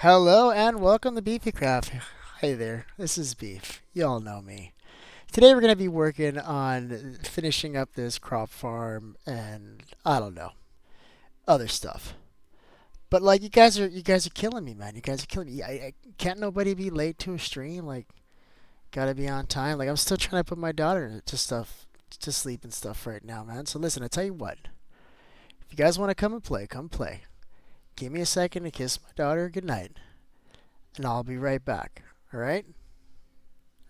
Hello and welcome to Beefy Craft. Hi there, this is Beef. You all know me. Today we're going to be working on finishing up this crop farm and I don't know, other stuff. But like you guys are killing me, man. You guys are killing me. I can't nobody be late to a stream. Like, gotta be on time. Like, I'm still trying to put my daughter to sleep and stuff right now, man. So listen, I tell you what. If you guys want to come and play, come play. Give me a second to kiss my daughter goodnight, and I'll be right back. All right?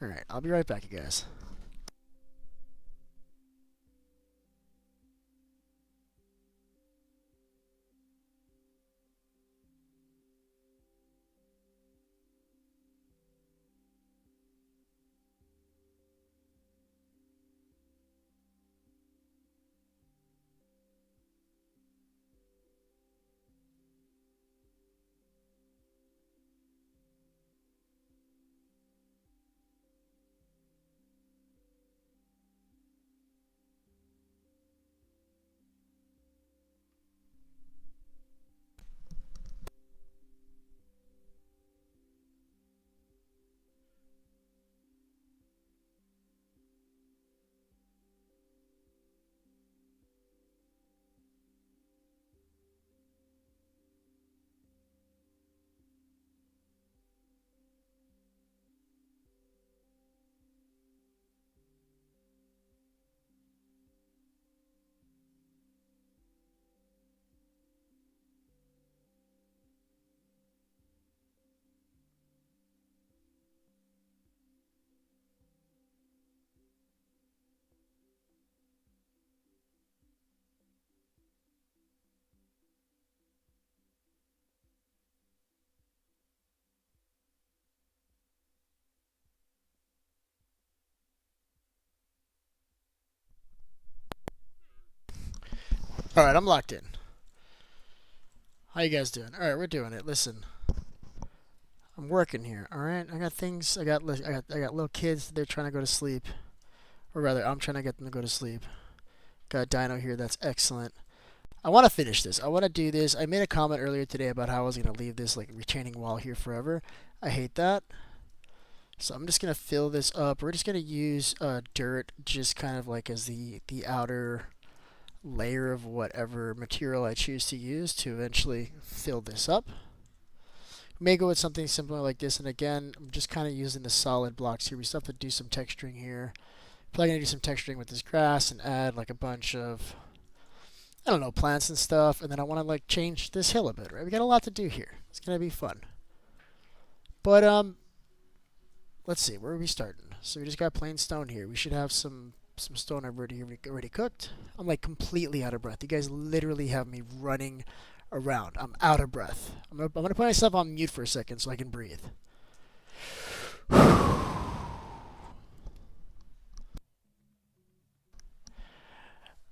All right, I'll be right back, you guys. All right, I'm locked in. How you guys doing? All right, we're doing it. Listen, I'm working here. All right, I got things. I got little kids. They're trying to go to sleep, or rather, I'm trying to get them to go to sleep. Got a dino here. That's excellent. I want to finish this. I want to do this. I made a comment earlier today about how I was gonna leave this like retaining wall here forever. I hate that. So I'm just gonna fill this up. We're just gonna use dirt, just kind of like as the outer layer of whatever material I choose to use to eventually fill this up. We may go with something similar like this, and again, I'm just kind of using the solid blocks here. We still have to do some texturing here. Probably gonna do some texturing with this grass and add like a bunch of, I don't know, plants and stuff. And then I want to like change this hill a bit, right? We got a lot to do here. It's gonna be fun. But let's see, where are we starting? So we just got plain stone here. We should have some stone I've already cooked. I'm like completely out of breath. You guys literally have me running around. I'm out of breath. I'm gonna put myself on mute for a second so I can breathe.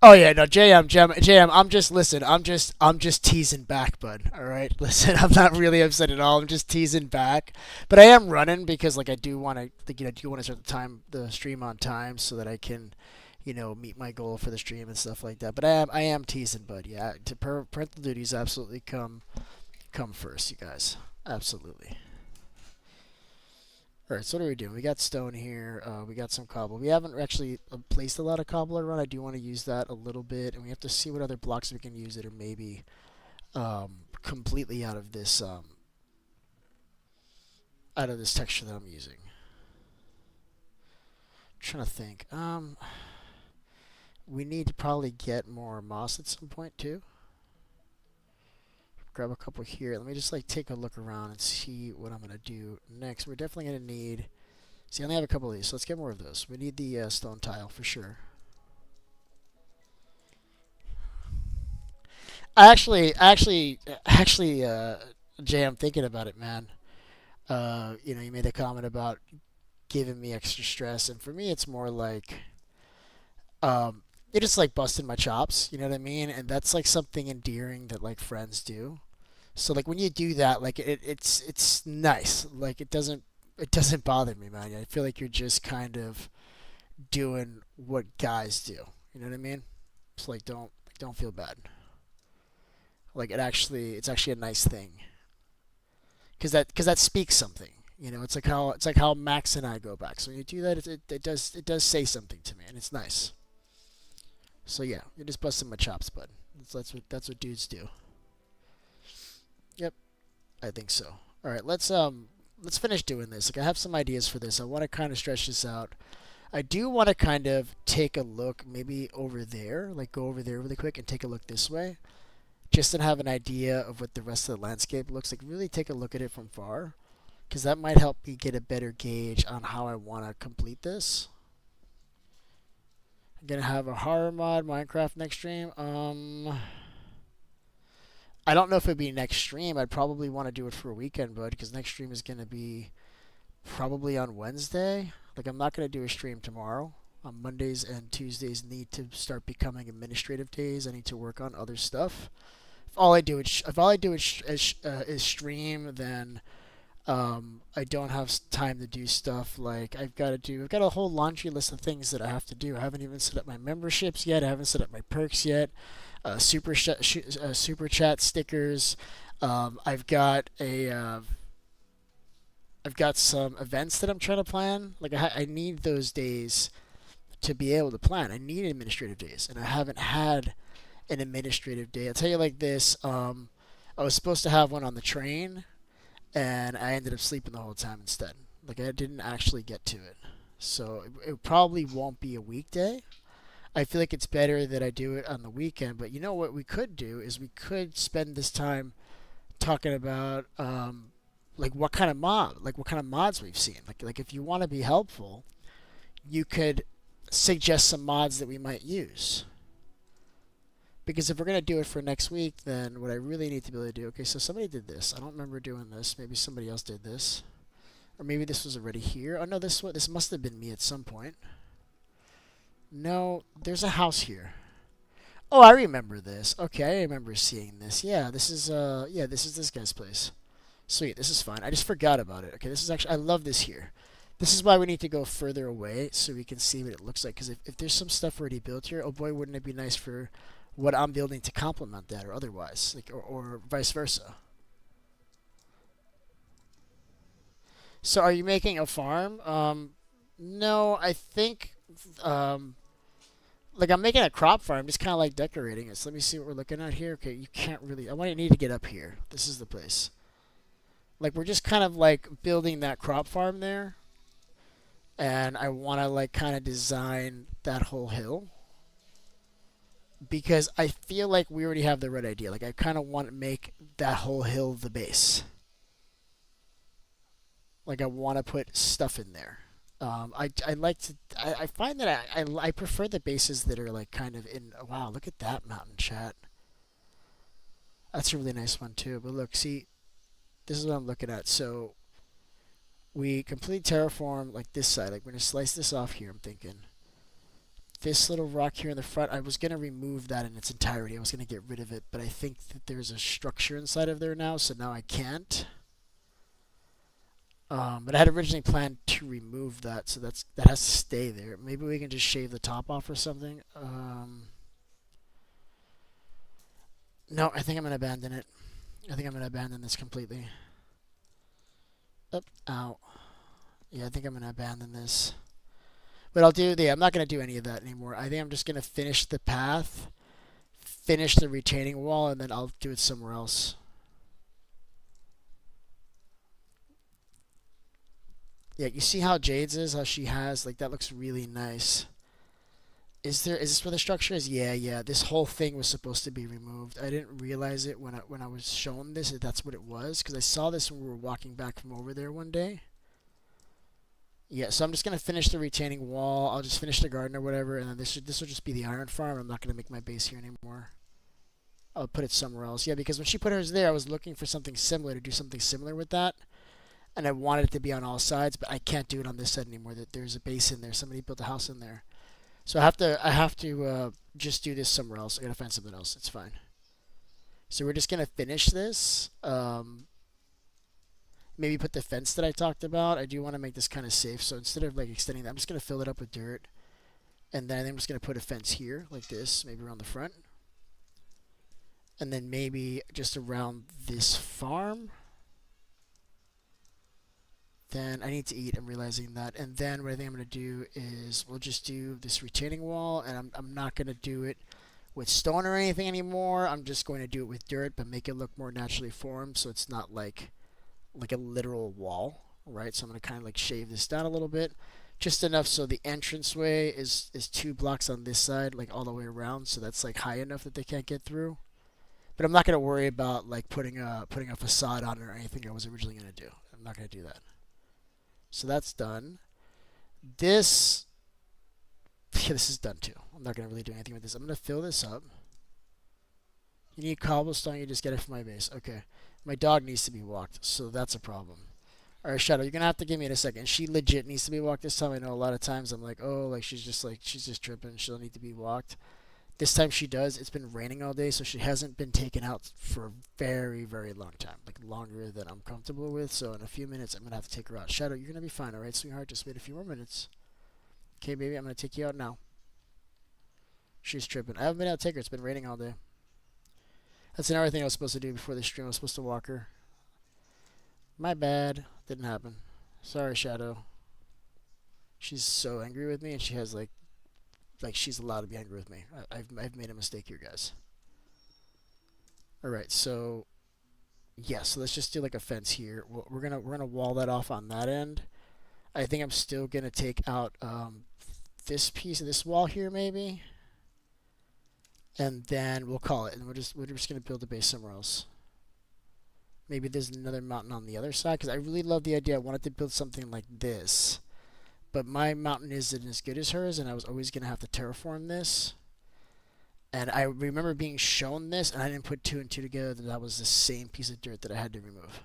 Oh yeah, no, JM, I'm just listen. I'm just teasing back, bud. All right, listen, I'm not really upset at all. I'm just teasing back, but I am running because like I do want to, like, I do want to start the stream on time so that I can, meet my goal for the stream and stuff like that. But I am teasing, bud. Yeah, parental duties absolutely come first, you guys. Absolutely. All right, so what are we doing? We got stone here. We got some cobble. We haven't actually placed a lot of cobble around. I do want to use that a little bit, and we have to see what other blocks we can use that are maybe completely out of this texture that I'm using. I'm trying to think. We need to probably get more moss at some point too. Grab a couple here. Let me just like take a look around and see what I'm gonna do next. We're definitely gonna need. See, I only have a couple of these, so let's get more of those. We need the stone tile for sure. Actually, Jay, I'm thinking about it, man. You made a comment about giving me extra stress, and for me, it's more like, it just like busting my chops. You know what I mean? And that's like something endearing that like friends do. So like when you do that, like it's nice. Like it doesn't bother me, man. I feel like you're just kind of doing what guys do. You know what I mean? It's like don't feel bad. Like it's actually a nice thing. because that speaks something. You know, it's like how Max and I go back. So when you do that, it does say something to me, and it's nice. So yeah, you're just busting my chops, bud. That's what dudes do. Yep, I think so. All right, let's finish doing this. Like I have some ideas for this. I want to kind of stretch this out. I do want to kind of take a look maybe over there, like go over there really quick and take a look this way, just to have an idea of what the rest of the landscape looks like. Really take a look at it from far, because that might help me get a better gauge on how I want to complete this. I'm gonna have a horror mod Minecraft next stream. I don't know if it'd be next stream. I'd probably want to do it for a weekend, bud, because next stream is gonna be probably on Wednesday. Like I'm not gonna do a stream tomorrow. Mondays and Tuesdays need to start becoming administrative days. I need to work on other stuff. If all I do is stream, then I don't have time to do stuff like I've got a whole laundry list of things that I have to do. I haven't even set up my memberships yet. I haven't set up my perks yet. Super chat stickers. I've got some events that I'm trying to plan. Like I need those days to be able to plan. I need administrative days, and I haven't had an administrative day. I'll tell you like this. I was supposed to have one on the train, and I ended up sleeping the whole time instead. Like I didn't actually get to it, so it probably won't be a weekday. I feel like it's better that I do it on the weekend. But you know what we could do is we could spend this time talking about like what kind of mods we've seen. Like if you want to be helpful, you could suggest some mods that we might use. Because if we're going to do it for next week, then what I really need to be able to do... Okay, so somebody did this. I don't remember doing this. Maybe somebody else did this. Or maybe this was already here. Oh, no, this must have been me at some point. No, there's a house here. Oh, I remember this. Okay, I remember seeing this. Yeah, this is this guy's place. Sweet, this is fine. I just forgot about it. Okay, this is actually... I love this here. This is why we need to go further away so we can see what it looks like. Because if there's some stuff already built here, oh boy, wouldn't it be nice for what I'm building to complement that or otherwise, like or vice versa. So are you making a farm? No, I think um, like I'm making a crop farm, just kind of like decorating it. So let me see what we're looking at here. Okay, you can't really. Need to get up here. This is the place. Like we're just kind of like building that crop farm there, and I want to like kind of design that whole hill because I feel like we already have the right idea. Like I kind of want to make that whole hill the base. Like I want to put stuff in there. I like to. I find that I prefer the bases that are like kind of in. Oh, wow, look at that mountain, chat. That's a really nice one too. But look, see, this is what I'm looking at. So we complete terraform like this side. Like we're gonna slice this off here. I'm thinking this little rock here in the front. I was gonna remove that in its entirety. I was gonna get rid of it, but I think that there's a structure inside of there now, so now I can't. But I had originally planned to remove that, so that has to stay there. Maybe we can just shave the top off or something. No, I think I'm gonna abandon it. I think I'm gonna abandon this completely. Up, ow. Yeah, I think I'm gonna abandon this. But I'm not gonna do any of that anymore. I think I'm just gonna finish the path, finish the retaining wall, and then I'll do it somewhere else. Yeah, you see how Jade's is, how she has, like that looks really nice. Is this where the structure is? Yeah. This whole thing was supposed to be removed. I didn't realize it when I was shown this that that's what it was because I saw this when we were walking back from over there one day. Yeah, so I'm just gonna finish the retaining wall. I'll just finish the garden or whatever, and then this will just be the iron farm. I'm not gonna make my base here anymore. I'll put it somewhere else. Yeah, because when she put hers there, I was looking for something similar to do something similar with that. And I wanted it to be on all sides, but I can't do it on this side anymore. That there's a base in there. Somebody built a house in there, so I have to just do this somewhere else. I gotta find something else. It's fine. So we're just gonna finish this. Maybe put the fence that I talked about. I do want to make this kind of safe, so instead of like extending that, I'm just gonna fill it up with dirt, and then I'm just gonna put a fence here like this, maybe around the front, and then maybe just around this farm. then I need to eat. I'm realizing that. And then what I think I'm going to do is we'll just do this retaining wall, and I'm not going to do it with stone or anything anymore. I'm just going to do it with dirt, but make it look more naturally formed, so it's not like a literal wall, right? So I'm going to kind of like shave this down a little bit, just enough so the entranceway is 2 blocks on this side, like all the way around, so that's like high enough that they can't get through. But I'm not going to worry about like putting a facade on it or anything I was originally going to do. I'm not going to do that. So that's done. This yeah, this is done too. I'm not going to really do anything with this. I'm going to fill this up. You need cobblestone, you just get it from my base. Okay. My dog needs to be walked, so that's a problem. Alright, Shadow, you're gonna have to give me in a second. She legit needs to be walked this time. I know a lot of times I'm like, she's just tripping. She'll need to be walked. This time she does. It's been raining all day, so she hasn't been taken out for a very, very long time. Like longer than I'm comfortable with. So in a few minutes, I'm gonna have to take her out. Shadow, you're gonna be fine, alright, sweetheart? Just wait a few more minutes. Okay, baby, I'm gonna take you out now. She's tripping. I haven't been able to take her. It's been raining all day. That's another thing I was supposed to do before the stream. I was supposed to walk her. My bad. Didn't happen. Sorry, Shadow. She's so angry with me, and she has like she's allowed to be angry with me. I've made a mistake here, guys. All right, so yeah, so let's just do like a fence here. We're gonna wall that off on that end. I think I'm still gonna take out this piece of this wall here, maybe, and then we'll call it. And we're just gonna build a base somewhere else. Maybe there's another mountain on the other side, because I really love the idea. I wanted to build something like this, but my mountain isn't as good as hers, and I was always going to have to terraform this. And I remember being shown this, and I didn't put two and two together that that was the same piece of dirt that I had to remove.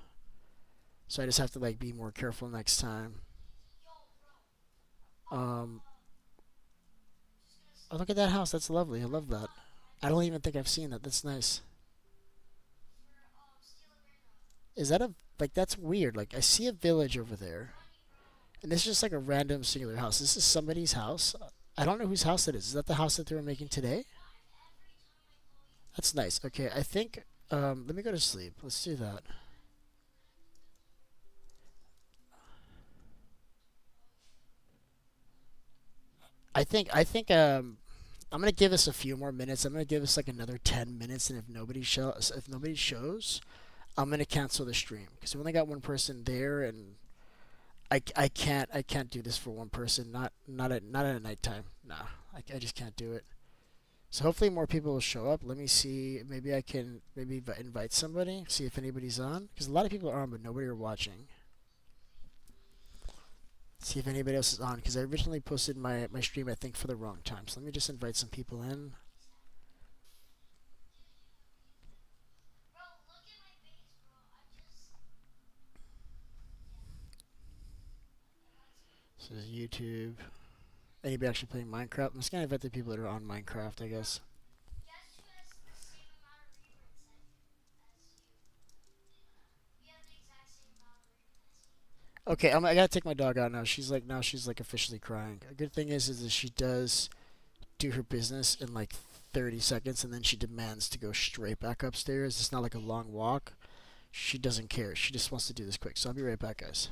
So I just have to like be more careful next time. Um, oh, look at that house. That's lovely. I love that. I don't even think I've seen that. That's nice. Is that a like that's weird? Like I see a village over there, and this is just like a random singular house. This is somebody's house. I don't know whose house it is. Is that the house that they were making today? That's nice. Okay, I think. Let me go to sleep. Let's do that. I think. I'm gonna give us a few more minutes. I'm gonna give us like another 10 minutes, and if nobody shows, I'm gonna cancel the stream because we only got one person there, and I can't do this for one person. Not at nighttime. Nah, I just can't do it. So hopefully more people will show up. Let me see. Maybe I can maybe invite somebody. See if anybody's on. Because a lot of people are on, but nobody are watching. See if anybody else is on. Because I originally posted my stream, I think, for the wrong time. So let me just invite some people in. So this is YouTube. Anybody actually playing Minecraft? I'm just gonna invite the people that are on Minecraft, I guess. Okay, I gotta take my dog out now. She's like officially crying. A good thing is that she does do her business in like 30 seconds, and then she demands to go straight back upstairs. It's not like a long walk. She doesn't care. She just wants to do this quick. So I'll be right back, guys.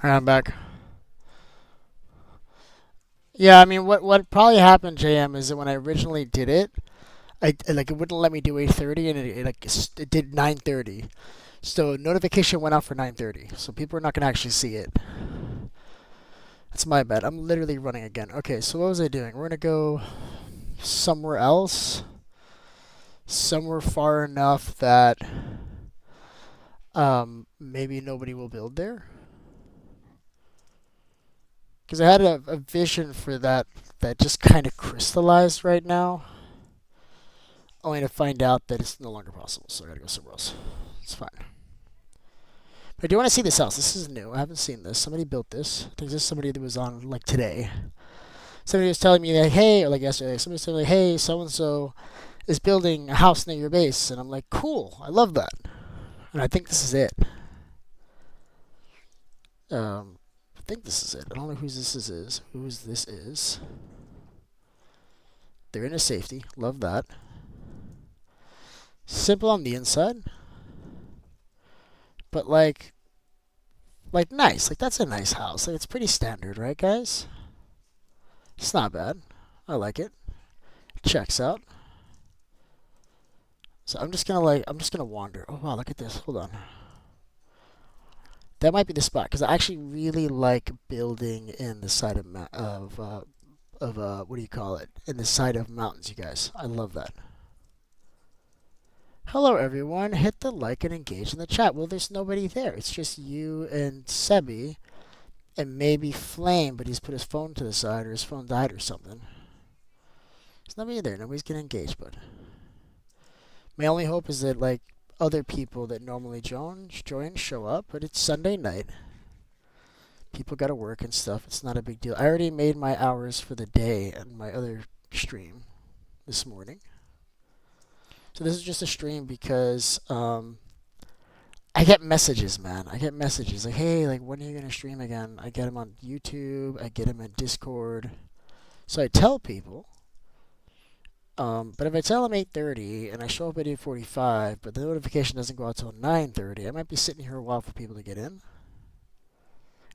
Alright, I'm back. Yeah, I mean, what probably happened, JM, is that when I originally did it, like it wouldn't let me do 8:30, and it did 9:30. So notification went out for 9:30. So people are not gonna actually see it. That's my bad. I'm literally running again. Okay, so what was I doing? We're gonna go somewhere else, somewhere far enough that maybe nobody will build there. Because I had a vision for that just kind of crystallized right now, only to find out that it's no longer possible. So I gotta go somewhere else. It's fine. But I do want to see this house. This is new. I haven't seen this. Somebody built this. I think this is somebody that was on like today. Somebody was telling me like, hey, or like yesterday, somebody was telling me, like, hey, so and so is building a house near your base, and I'm like, cool. I love that, and I think this is it. I think this is it. I don't know whose this is. Whose this is? They're in a safety. Love that. Simple on the inside, but like nice. Like that's a nice house. Like it's pretty standard, right, guys? It's not bad. I like it. Checks out. So I'm just gonna wander. Oh wow, look at this. Hold on. That might be the spot because I actually really like building in the side of what do you call it? In the side of mountains, you guys. I love that. Hello everyone. Hit the like and engage in the chat. Well, there's nobody there. It's just you and Sebi and maybe Flame, but he's put his phone to the side or his phone died or something. There's nobody there. Nobody's gonna engage, but my only hope is that like other people that normally join show up, but it's Sunday night. People gotta work and stuff. It's not a big deal. I already made my hours for the day and my other stream this morning. So this is just a stream because I get messages, man. I get messages like, hey, like when are you gonna stream again? I get them on YouTube. I get them in Discord. So I tell people. But if I tell them 8:30 and I show up at 8:45, but the notification doesn't go out till 9:30, I might be sitting here a while for people to get in.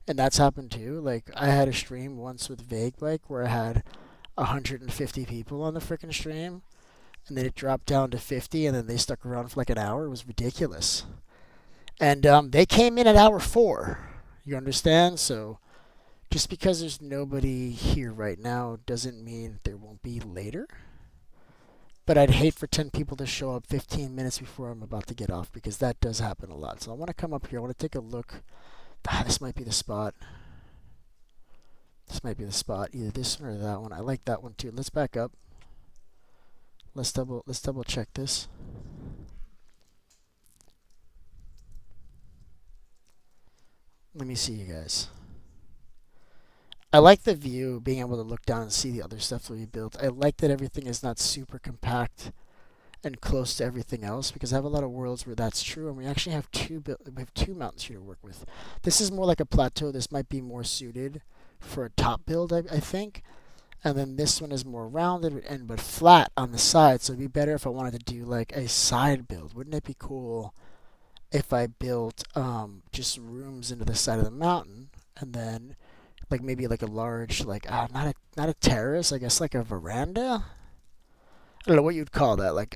And that's happened too. Like I had a stream once with Vague Bike where I had 150 people on the freaking stream, and then it dropped down to 50, and then they stuck around for like an hour. It was ridiculous. And they came in at hour 4. You understand? So just because there's nobody here right now doesn't mean there won't be later. But I'd hate for 10 people to show up 15 minutes before I'm about to get off because that does happen a lot. So I want to come up here. I want to take a look. This might be the spot. This might be the spot. Either this one or that one. I like that one too. Let's back up. Let's double check this. Let me see you guys. I like the view, being able to look down and see the other stuff that we built. I like that everything is not super compact and close to everything else because I have a lot of worlds where that's true, and we actually have two mountains here to work with. This is more like a plateau. This might be more suited for a top build, I think. And then this one is more rounded and but flat on the side, so it'd be better if I wanted to do like a side build. Wouldn't it be cool if I built just rooms into the side of the mountain and then like maybe like a large like not a terrace, I guess like a veranda. I don't know what you'd call that, like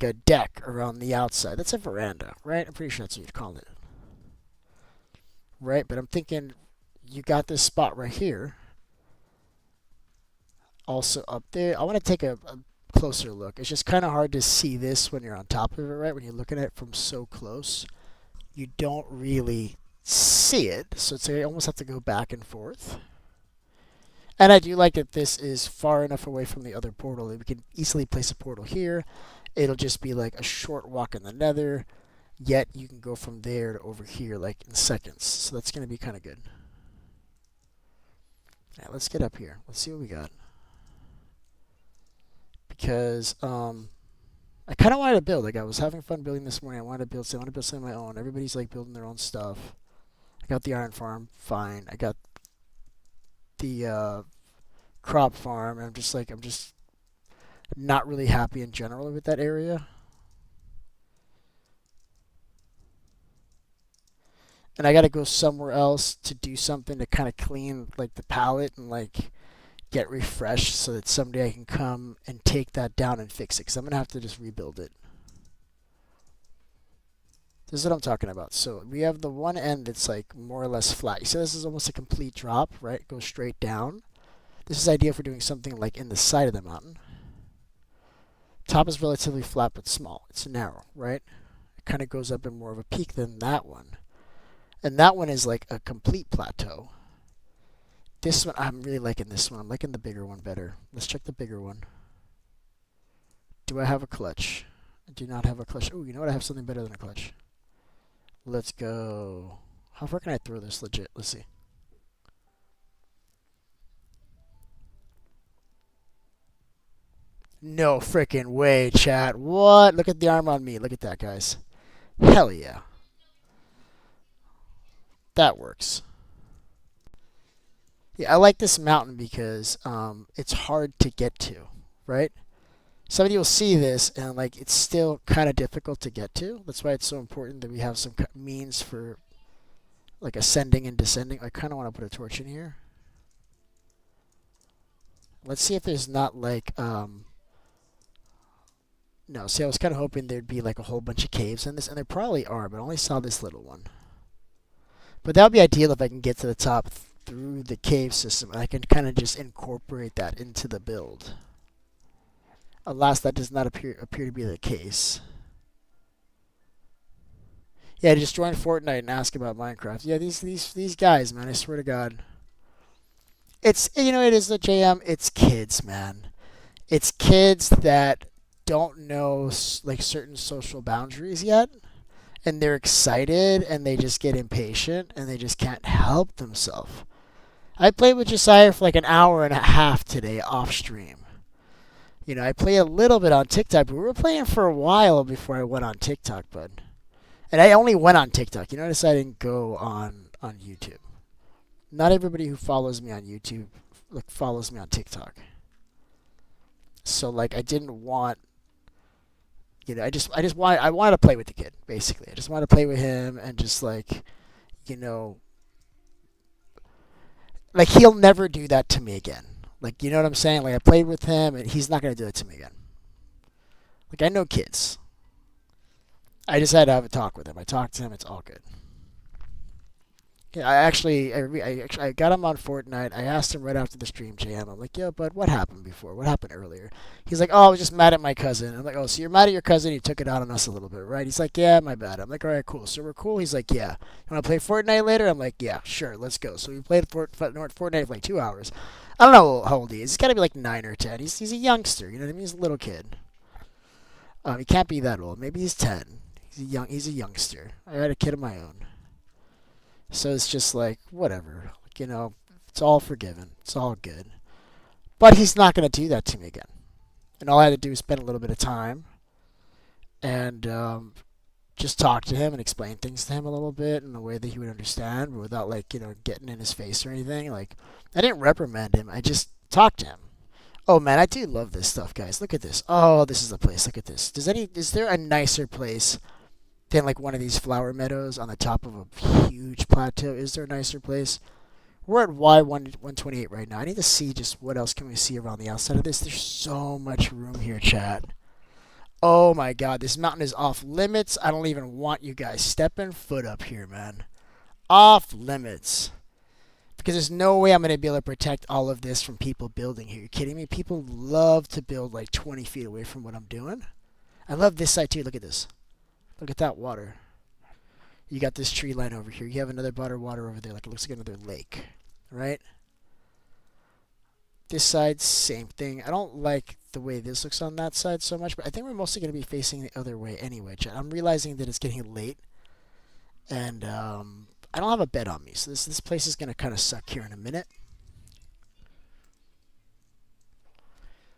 a deck around the outside. That's a veranda, right? I'm pretty sure that's what you'd call it, right? But I'm thinking you got this spot right here, also up there. I want to take a closer look. It's just kind of hard to see this when you're on top of it, right? When you're looking at it from so close, you don't really see it, so it's like I almost have to go back and forth. And I do like that this is far enough away from the other portal that we can easily place a portal here. It'll just be like a short walk in the nether, yet you can go from there to over here like in seconds. So that's going to be kind of good. Alright, let's get up here. Let's see what we got. Because I kind of wanted to build. Like I was having fun building this morning. I wanted to build something of my own. Everybody's like building their own stuff. I got the iron farm, fine. I got the crop farm, and I'm just not really happy in general with that area. and I gotta go somewhere else to do something to kind of clean like the palette and like get refreshed so that someday I can come and take that down and fix it because I'm gonna have to just rebuild it. This is what I'm talking about. So we have the one end that's like more or less flat. You see this is almost a complete drop, right? Goes straight down. This is ideal for doing something like in the side of the mountain. Top is relatively flat but small. It's narrow, right? It kind of goes up in more of a peak than that one. And that one is like a complete plateau. This one, I'm really liking this one. I'm liking the bigger one better. Let's check the bigger one. Do I have a clutch? I do not have a clutch. Oh, you know what? I have something better than a clutch. Let's go. How far can I throw this legit? Let's see. No freaking way, chat. What? Look at the arm on me. Look at that, guys. Hell yeah. That works. Yeah, I like this mountain because it's hard to get to, right? Somebody will see this and like it's still kind of difficult to get to. That's why it's so important that we have some means for like ascending and descending. I kind of want to put a torch in here. Let's see if there's not like no, see I was kind of hoping there'd be like a whole bunch of caves in this, and there probably are, but I only saw this little one. But that would be ideal if I can get to the top through the cave system and I can kind of just incorporate that into the build. Alas, that does not appear to be the case. Yeah, just join Fortnite and ask about Minecraft. Yeah, these guys, man, I swear to God. It's it is the JM. It's kids, man. It's kids that don't know like certain social boundaries yet, and they're excited and they just get impatient and they just can't help themselves. I played with Josiah for like an hour and a half today off stream. I play a little bit on TikTok, but we were playing for a while before I went on TikTok, bud. And I only went on TikTok. Notice I didn't go on YouTube. Not everybody who follows me on YouTube like follows me on TikTok. So like I didn't want I wanted to play with the kid, basically. I just wanted to play with him and just you know like he'll never do that to me again. Like you know what I'm saying? Like I played with him and he's not gonna do it to me again. Like I know kids. I just had to have a talk with him. I talked to him. It's all good. Yeah, I got him on Fortnite. I asked him right after the stream, JM. I'm like, yo, bud, what happened before? What happened earlier? He's like, oh, I was just mad at my cousin. I'm like, oh, so you're mad at your cousin? You took it out on us a little bit, right? He's like, yeah, my bad. I'm like, all right, cool. So we're cool. He's like, yeah. You want to play Fortnite later? I'm like, yeah, sure, let's go. So we played Fortnite for like 2 hours. I don't know how old he is. He's got to be like 9 or 10. He's a youngster. You know what I mean? He's a little kid. He can't be that old. Maybe he's 10. He's a youngster. I had a kid of my own. So it's just like, whatever. It's all forgiven. It's all good. But he's not going to do that to me again. And all I had to do was spend a little bit of time and just talk to him and explain things to him a little bit in a way that he would understand, but without, getting in his face or anything. Like, I didn't reprimand him. I just talked to him. Oh, man, I do love this stuff, guys. Look at this. Oh, this is the place. Look at this. Is there a nicer place than like one of these flower meadows on the top of a huge plateau? Is there a nicer place? We're at Y128 right now. I need to see just what else can we see around the outside of this. There's so much room here, chat. Oh my god, this mountain is off limits. I don't even want you guys stepping foot up here, man. Off limits. Because there's no way I'm going to be able to protect all of this from people building here. You're kidding me? People love to build like 20 feet away from what I'm doing. I love this side too. Look at this. Look at that water. You got this tree line over here. You have another body of water over there. Like it looks like another lake. Right? This side, same thing. I don't like the way this looks on that side so much, but I think we're mostly going to be facing the other way anyway. I'm realizing that it's getting late. And I don't have a bed on me, so this place is going to kind of suck here in a minute.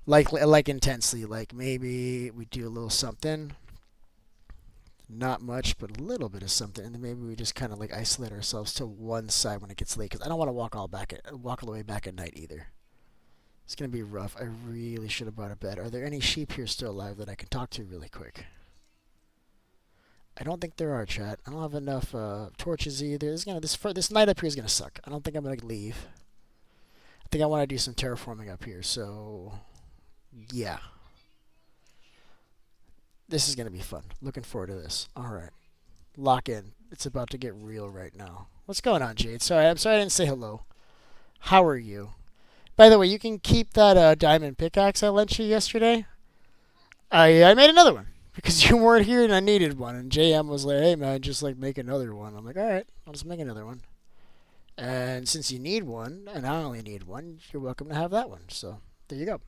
Like intensely. Like maybe we do a little something. Not much, but a little bit of something, and then maybe we just kind of like isolate ourselves to one side when it gets late, because I don't want to walk all the way back at night either. It's gonna be rough. I really should have brought a bed. Are there any sheep here still alive that I can talk to really quick? I don't think there are, chat. I don't have enough torches either. This night up here is gonna suck. I don't think I'm gonna leave. I think I want to do some terraforming up here. So yeah, this is gonna be fun. Looking forward to this. All right, lock in. It's about to get real right now. What's going on, Jade? I'm sorry I didn't say hello. How are you? By the way, you can keep that diamond pickaxe I lent you yesterday. I made another one because you weren't here and I needed one. And JM was like, "Hey man, just like make another one." I'm like, "All right, I'll just make another one." And since you need one, and I only need one, you're welcome to have that one. So there you go.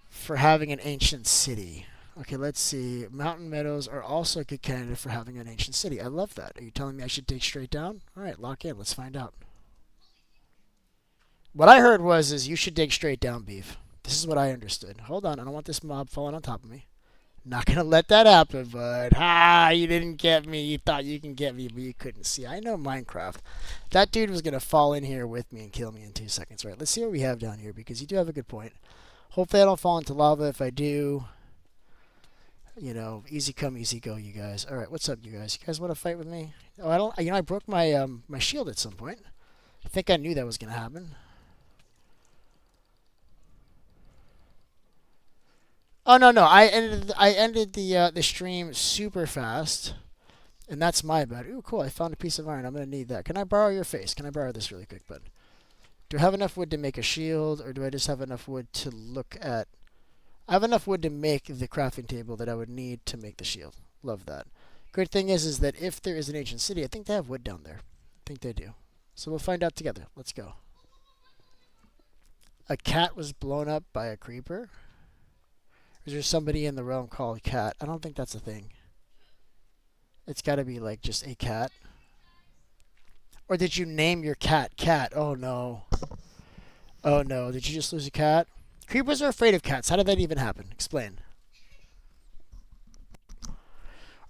For having an ancient city. Okay, let's see. Mountain Meadows are also a good candidate for having an ancient city. I love that. Are you telling me I should dig straight down? All right, lock in. Let's find out. What I heard is you should dig straight down, beef. This is what I understood. Hold on, I don't want this mob falling on top of me. Not gonna let that happen, bud. Ha! You didn't get me. You thought you can get me, but you couldn't see. I know Minecraft. That dude was gonna fall in here with me and kill me in 2 seconds. Right? Let's see what we have down here because you do have a good point. Hopefully, I don't fall into lava. If I do, easy come, easy go, you guys. All right, what's up, you guys? You guys want to fight with me? Oh, I don't. I broke my shield at some point. I think I knew that was gonna happen. Oh no, I ended the stream super fast, and that's my bad. Ooh, cool! I found a piece of iron. I'm gonna need that. Can I borrow your face? Can I borrow this really quick, bud? Do I have enough wood to make a shield, or do I just have enough wood to look at? I have enough wood to make the crafting table that I would need to make the shield. Love that. Great thing is that if there is an ancient city, I think they have wood down there. I think they do. So we'll find out together. Let's go. A cat was blown up by a creeper. Is there somebody in the realm called cat? I don't think that's a thing. It's got to be like just a cat. Or did you name your cat Cat? Oh no. Oh no. Did you just lose a cat? Creepers are afraid of cats. How did that even happen? Explain.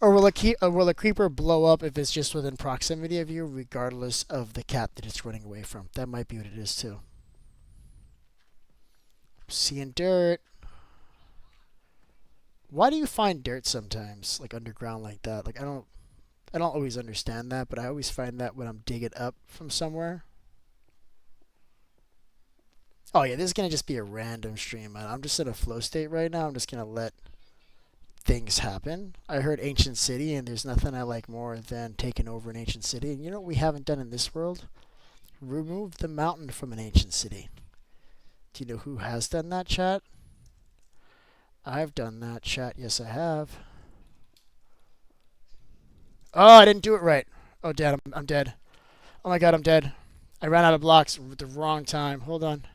Or will a creeper blow up if it's just within proximity of you, regardless of the cat that it's running away from? That might be what it is too. Seeing dirt. Why do you find dirt sometimes, like underground like that? Like I don't always understand that, but I always find that when I'm digging up from somewhere. Oh yeah, this is gonna just be a random stream, man. I'm just in a flow state right now. I'm just gonna let things happen. I heard ancient city, and there's nothing I like more than taking over an ancient city. And you know what we haven't done in this world? Remove the mountain from an ancient city. Do you know who has done that, chat? I've done that, chat. Yes, I have. Oh, I didn't do it right. Oh, Dad, I'm dead. Oh my God, I'm dead. I ran out of blocks at the wrong time. Hold on.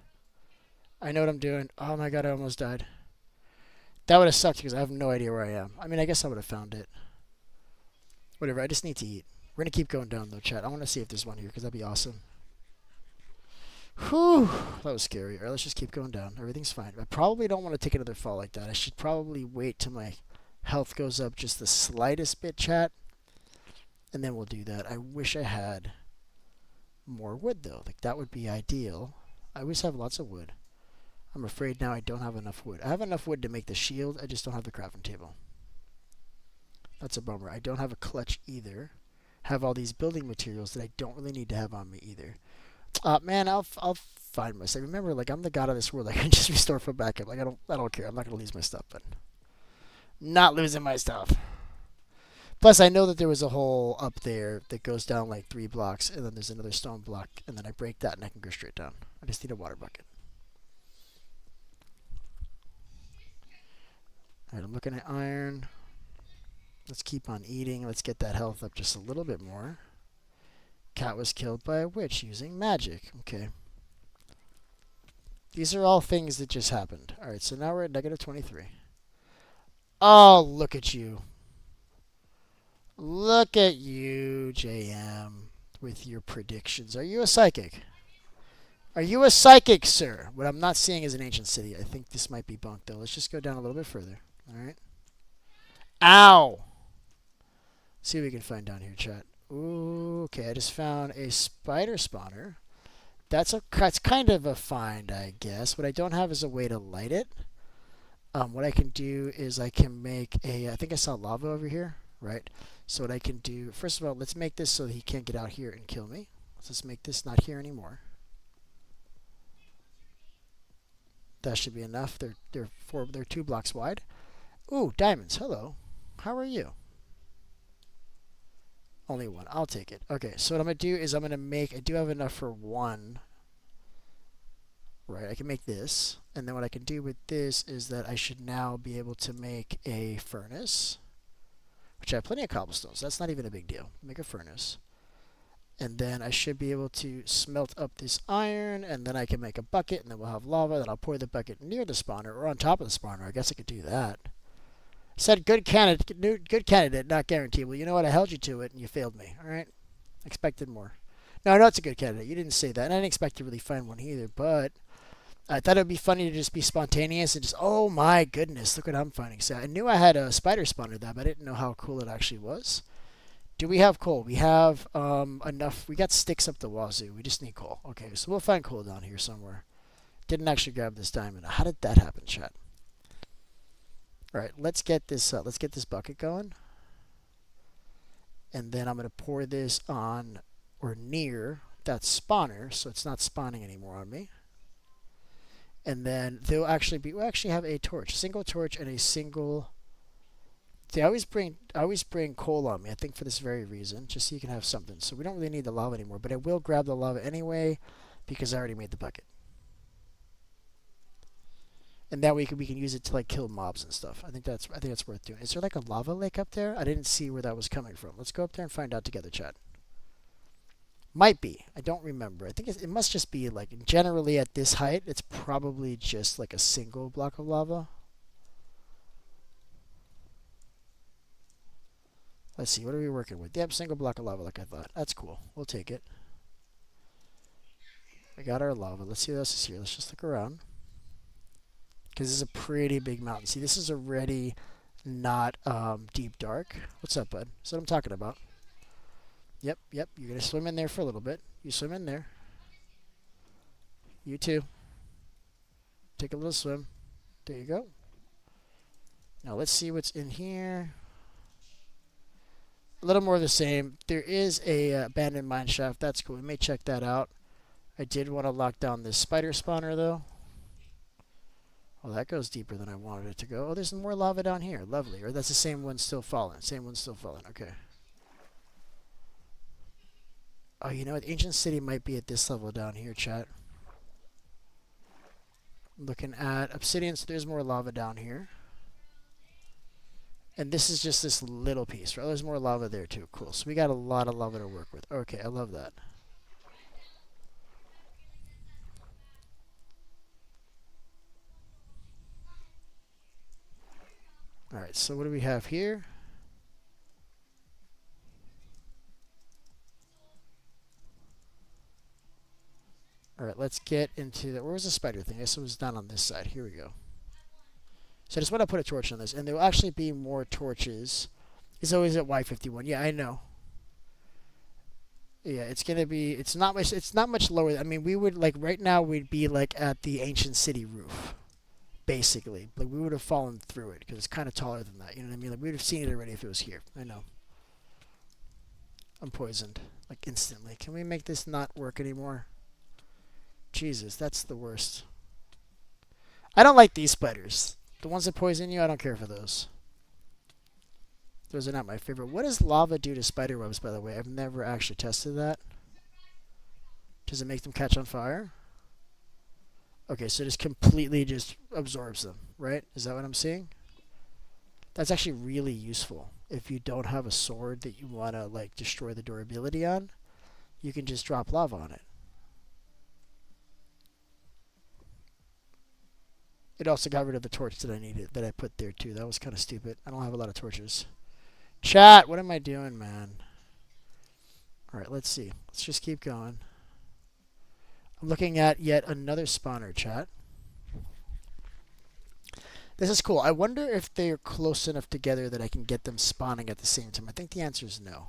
I know what I'm doing. Oh my God, I almost died. That would have sucked because I have no idea where I am. I mean, I guess I would have found it. Whatever, I just need to eat. We're going to keep going down though, chat. I want to see if there's one here because that'd be awesome. Whew, that was scary. Alright, let's just keep going down. Everything's fine. I probably don't want to take another fall like that. I should probably wait till my health goes up just the slightest bit, chat. And then we'll do that. I wish I had more wood though. Like that would be ideal. I always have lots of wood. I'm afraid now I don't have enough wood. I have enough wood to make the shield. I just don't have the crafting table. That's a bummer. I don't have a clutch either. Have all these building materials that I don't really need to have on me either. Man, I'll find myself. Remember, like I'm the god of this world. I can just restore from backup. Like I don't care. I'm not gonna lose my stuff, but not losing my stuff. Plus, I know that there was a hole up there that goes down like 3 blocks, and then there's another stone block, and then I break that and I can go straight down. I just need a water bucket. Alright, I'm looking at iron. Let's keep on eating. Let's get that health up just a little bit more. Cat was killed by a witch using magic. Okay. These are all things that just happened. Alright, so now we're at negative 23. Oh, look at you. Look at you, JM, with your predictions. Are you a psychic? Are you a psychic, sir? What I'm not seeing is an ancient city. I think this might be bunk, though. Let's just go down a little bit further. Alright. Ow! See what we can find down here, chat. Ooh, okay, I just found a spider spawner. That's kind of a find, I guess. What I don't have is a way to light it. What I can do is I can make I think I saw lava over here, right? So what I can do, first of all, let's make this so that he can't get out here and kill me. Let's just make this not here anymore. That should be enough. They're 2 blocks wide. Ooh, diamonds. Hello. How are you? Only 1. I'll take it. Okay, so what I'm going to do is I'm going to make, I do have enough for 1. Right, I can make this. And then what I can do with this is that I should now be able to make a furnace, which I have plenty of cobblestones. So that's not even a big deal. Make a furnace. And then I should be able to smelt up this iron, and then I can make a bucket, and then we'll have lava. Then I'll pour the bucket near the spawner, or on top of the spawner. I guess I could do that. Said good candidate, not guaranteed. Well, you know what? I held you to it, and you failed me. All right? Expected more. No, I know it's a good candidate. You didn't say that, and I didn't expect to really find one either, but I thought it would be funny to just be spontaneous and just, oh my goodness, look what I'm finding. So I knew I had a spider spawner there, but I didn't know how cool it actually was. Do we have coal? We have enough. We got sticks up the wazoo. We just need coal. Okay, so we'll find coal down here somewhere. Didn't actually grab this diamond. How did that happen, chat? All right, let's get this bucket going. And then I'm going to pour this on or near that spawner, so it's not spawning anymore on me. And then we'll actually have a torch, single torch and a single. See, I always bring coal on me, I think for this very reason, just so you can have something. So we don't really need the lava anymore, but I will grab the lava anyway because I already made the bucket. And that way we can use it to like kill mobs and stuff. I think that's worth doing. Is there like a lava lake up there? I didn't see where that was coming from. Let's go up there and find out together, chat. Might be. I don't remember. I think it must just be like generally at this height, it's probably just like a single block of lava. Let's see, what are we working with? Yep, single block of lava like I thought. That's cool. We'll take it. We got our lava. Let's see what else is here. Let's just look around. Because this is a pretty big mountain. See, this is already not deep dark. What's up, bud? That's what I'm talking about. Yep. You're going to swim in there for a little bit. You swim in there. You too. Take a little swim. There you go. Now let's see what's in here. A little more of the same. There is a abandoned mine shaft. That's cool. We may check that out. I did want to lock down this spider spawner, though. Well, that goes deeper than I wanted it to go. Oh, there's more lava down here. Lovely. Or that's the same one still falling. Same one still falling. Okay. Oh, you know what? Ancient City might be at this level down here, chat. Looking at Obsidian, so there's more lava down here. And this is just this little piece, right? There's more lava there too. Cool. So we got a lot of lava to work with. Okay, I love that. Alright, so what do we have here? Alright, let's get into the... Where was the spider thing? I guess it was down on this side. Here we go. So I just want to put a torch on this. And there will actually be more torches. It's always at Y51. Yeah, I know. Yeah, it's going to be... It's not much lower. I mean, we would... Like, right now, we'd be, like, at the Ancient City roof. Basically. Like, we would have fallen through it. Because it's kind of taller than that. You know what I mean? Like, we would have seen it already if it was here. I know. I'm poisoned. Like, instantly. Can we make this not work anymore? Jesus, that's the worst. I don't like these spiders. The ones that poison you, I don't care for those. Those are not my favorite. What does lava do to spider webs, by the way? I've never actually tested that. Does it make them catch on fire? Okay, so it just completely just absorbs them, right? Is that what I'm seeing? That's actually really useful. If you don't have a sword that you want to like destroy the durability on, you can just drop lava on it. It also got rid of the torch that I needed, that I put there too. That was kind of stupid. I don't have a lot of torches. Chat, what am I doing, man? Alright, let's see. Let's just keep going. I'm looking at yet another spawner, chat. This is cool. I wonder if they're close enough together that I can get them spawning at the same time. I think the answer is no.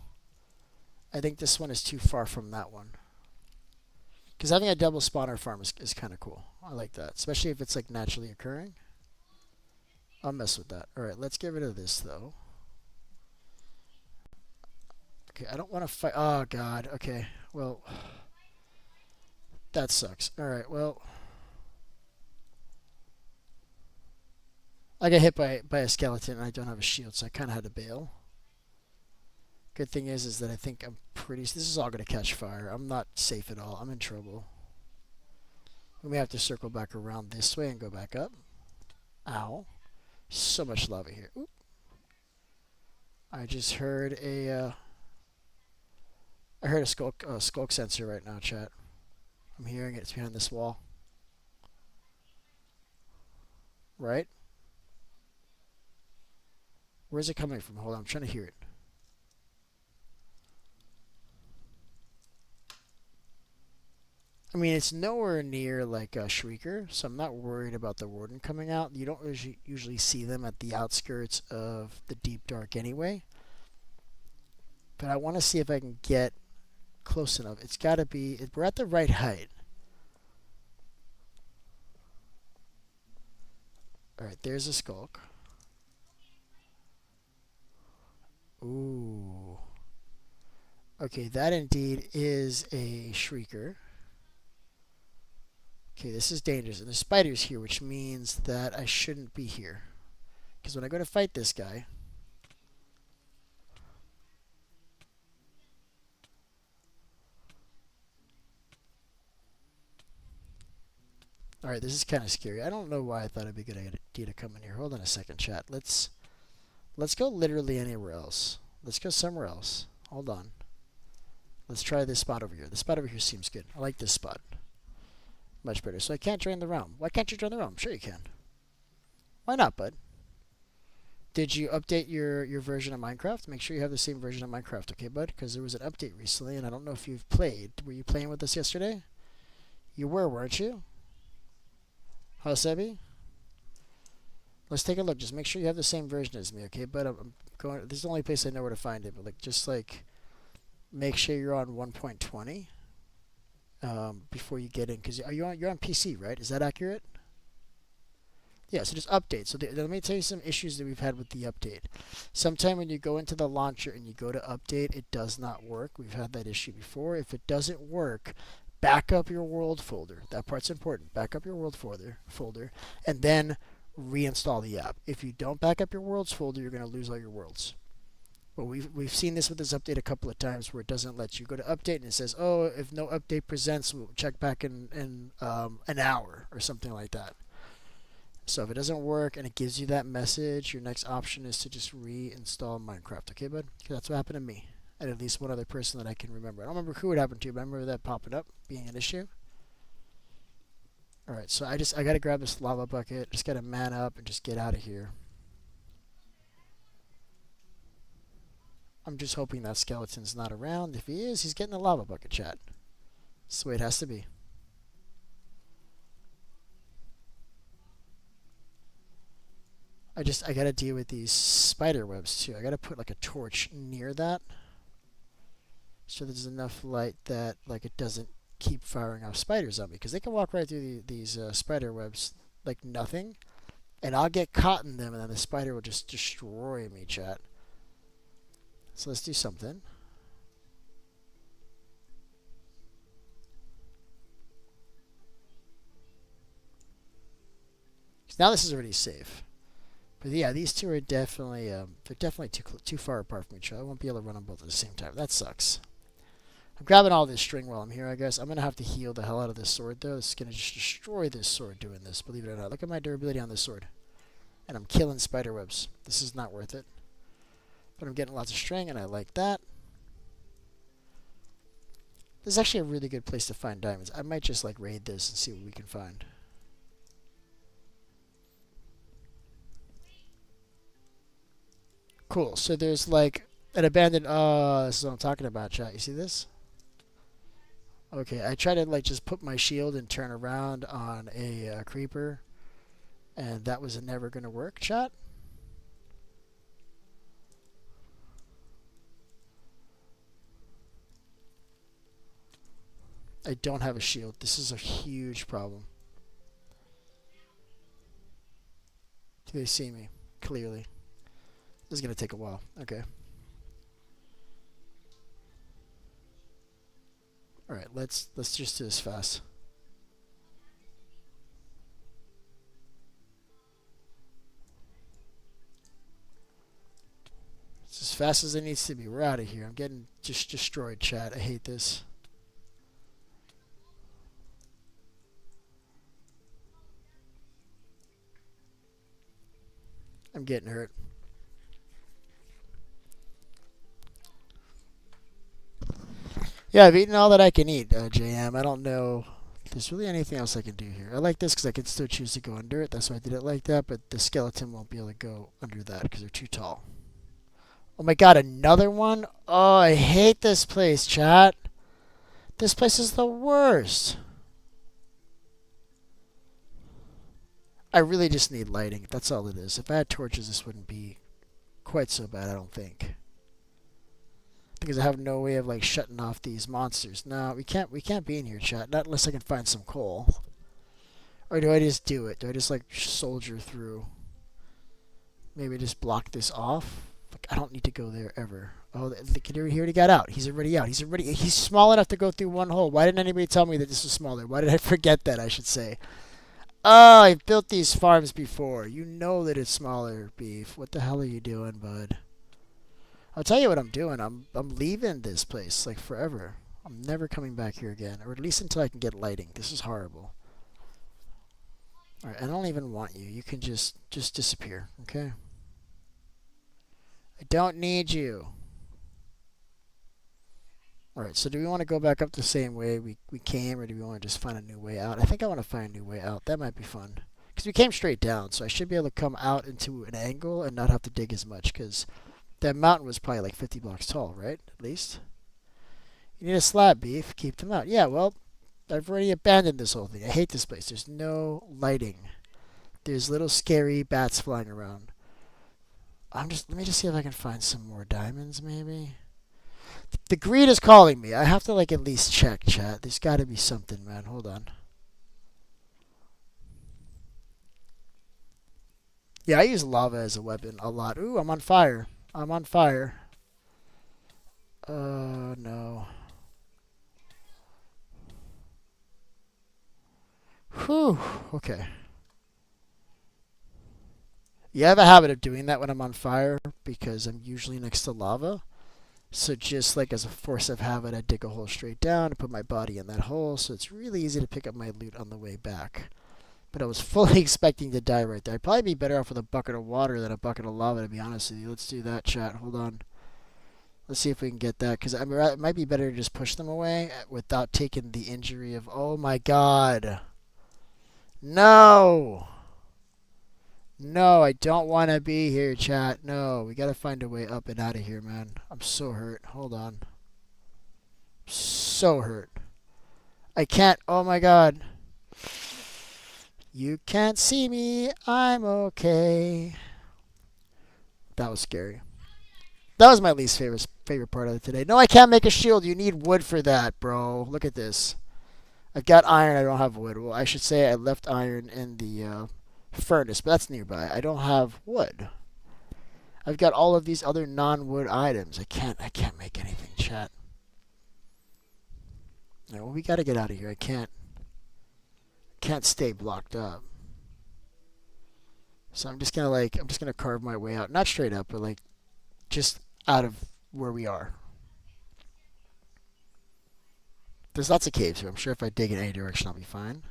I think this one is too far from that one. Because having a double spawner farm is kind of cool. I like that, especially if it's like naturally occurring. I'll mess with that. All right, let's get rid of this though. Okay, I don't want to fight. Oh God. Okay. Well, that sucks. All right. Well, I got hit by a skeleton and I don't have a shield, so I kind of had to bail. Good thing is that I think I'm pretty. This is all gonna catch fire. I'm not safe at all. I'm in trouble. We may have to circle back around this way and go back up. Ow. So much lava here. Oop. I just heard a skulk sensor right now, chat. I'm hearing it. It's behind this wall. Right? Where's it coming from? Hold on, I'm trying to hear it. I mean, it's nowhere near like a Shrieker, so I'm not worried about the Warden coming out. You don't usually see them at the outskirts of the Deep Dark anyway. But I want to see if I can get close enough. It's got to be... We're at the right height. Alright, there's a Skulk. Ooh. Okay, that indeed is a Shrieker. Okay, this is dangerous. And there's spiders here, which means that I shouldn't be here. Because when I go to fight this guy... Alright, this is kind of scary. I don't know why I thought it'd be a good idea to come in here. Hold on a second, chat. Let's go literally anywhere else. Let's go somewhere else. Hold on. Let's try this spot over here. The spot over here seems good. I like this spot. Much better. So I can't join the realm. Why can't you join the realm? Sure you can. Why not, bud? Did you update your version of Minecraft? Make sure you have the same version of Minecraft, okay, bud? Because there was an update recently, and I don't know if you've played. Were you playing with us yesterday? You were, weren't you? Huh, Sebi? Let's take a look. Just make sure you have the same version as me, okay? But I'm going. This is the only place I know where to find it. But like, make sure you're on 1.20 before you get in. Because you're on PC, right? Is that accurate? Yeah. So just update. So let me tell you some issues that we've had with the update. Sometime when you go into the launcher and you go to update, it does not work. We've had that issue before. If it doesn't work, back up your world folder. That part's important. Back up your world folder, and then reinstall the app. If you don't back up your worlds folder, you're going to lose all your worlds. But we've seen this with this update a couple of times where it doesn't let you go to update and it says, oh, if no update presents, we'll check back in an hour or something like that. So if it doesn't work and it gives you that message, your next option is to just reinstall Minecraft. Okay, bud? Because that's what happened to me. And at least one other person that I can remember. I don't remember who it happened to, but I remember that popping up, being an issue. Alright, so I gotta grab this lava bucket, just gotta man up and just get out of here. I'm just hoping that skeleton's not around. If he is, he's getting the lava bucket, chat. That's the way it has to be. I gotta deal with these spider webs too. I gotta put like a torch near that, so there's enough light that like it doesn't keep firing off spiders on me, because they can walk right through these spider webs like nothing, and I'll get caught in them, and then the spider will just destroy me, chat. So let's do something. Now this is already safe. But yeah, these two are definitely they're definitely too far apart from each other. I won't be able to run them both at the same time. That sucks. I'm grabbing all this string while I'm here, I guess. I'm going to have to heal the hell out of this sword, though. This is going to just destroy this sword doing this, believe it or not. Look at my durability on this sword. And I'm killing spider webs. This is not worth it. But I'm getting lots of string, and I like that. This is actually a really good place to find diamonds. I might just, like, raid this and see what we can find. Cool. So there's, like, an abandoned... this is what I'm talking about, chat. You see this? Okay, I try to like just put my shield and turn around on a creeper, and that was never going to work, chat. I don't have a shield. This is a huge problem. Do they see me? Clearly. This is going to take a while. Okay. Alright, let's just do this fast. It's as fast as it needs to be. We're out of here. I'm getting just destroyed, chat. I hate this. I'm getting hurt. Yeah, I've eaten all that I can eat, JM. I don't know if there's really anything else I can do here. I like this because I can still choose to go under it. That's why I did it like that, but the skeleton won't be able to go under that because they're too tall. Oh my god, another one? Oh, I hate this place, chat. This place is the worst. I really just need lighting. That's all it is. If I had torches, this wouldn't be quite so bad, I don't think. Because I have no way of like shutting off these monsters. No, we can't be in here, chat. Not unless I can find some coal. Or do I just do it? Do I just like soldier through? Maybe just block this off? Like, I don't need to go there ever. Oh, the kid he already got out. He's already out. He's small enough to go through one hole. Why didn't anybody tell me that this was smaller? Why did I forget that, I should say? Oh, I've built these farms before. You know that it's smaller, Beef. What the hell are you doing, bud? I'll tell you what I'm doing. I'm leaving this place like forever. I'm never coming back here again, or at least until I can get lighting. This is horrible. All right, I don't even want you. You can just disappear, okay? I don't need you. All right, so do we want to go back up the same way we came, or do we want to just find a new way out? I think I want to find a new way out. That might be fun. Because we came straight down, so I should be able to come out into an angle and not have to dig as much, because that mountain was probably like 50 blocks tall, right? At least. You need a slab, Beef. Keep them out. Yeah, well, I've already abandoned this whole thing. I hate this place. There's no lighting. There's little scary bats flying around. Let me just see if I can find some more diamonds, maybe. The greed is calling me. I have to like at least check, chat. There's got to be something, man. Hold on. Yeah, I use lava as a weapon a lot. Ooh, I'm on fire. I'm on fire. No. Whew. Okay. Yeah, I have a habit of doing that when I'm on fire because I'm usually next to lava. So just like as a force of habit, I dig a hole straight down and put my body in that hole. So it's really easy to pick up my loot on the way back. But I was fully expecting to die right there. I'd probably be better off with a bucket of water than a bucket of lava, to be honest with you. Let's do that, chat. Hold on. Let's see if we can get that. Because I mean, it might be better to just push them away without taking the injury of... Oh my god. No! No, I don't want to be here, chat. No, we got to find a way up and out of here, man. I'm so hurt. Hold on. So hurt. I can't... Oh my god. You can't see me. I'm okay. That was scary. That was my least favorite part of it today. No, I can't make a shield. You need wood for that, bro. Look at this. I've got iron. I don't have wood. Well, I should say I left iron in the furnace, but that's nearby. I don't have wood. I've got all of these other non-wood items. I can't make anything, chat. No, well, we got to get out of here. I can't stay blocked up. So I'm just gonna carve my way out. Not straight up, but like just out of where we are. There's lots of caves here. I'm sure if I dig in any direction, I'll be fine.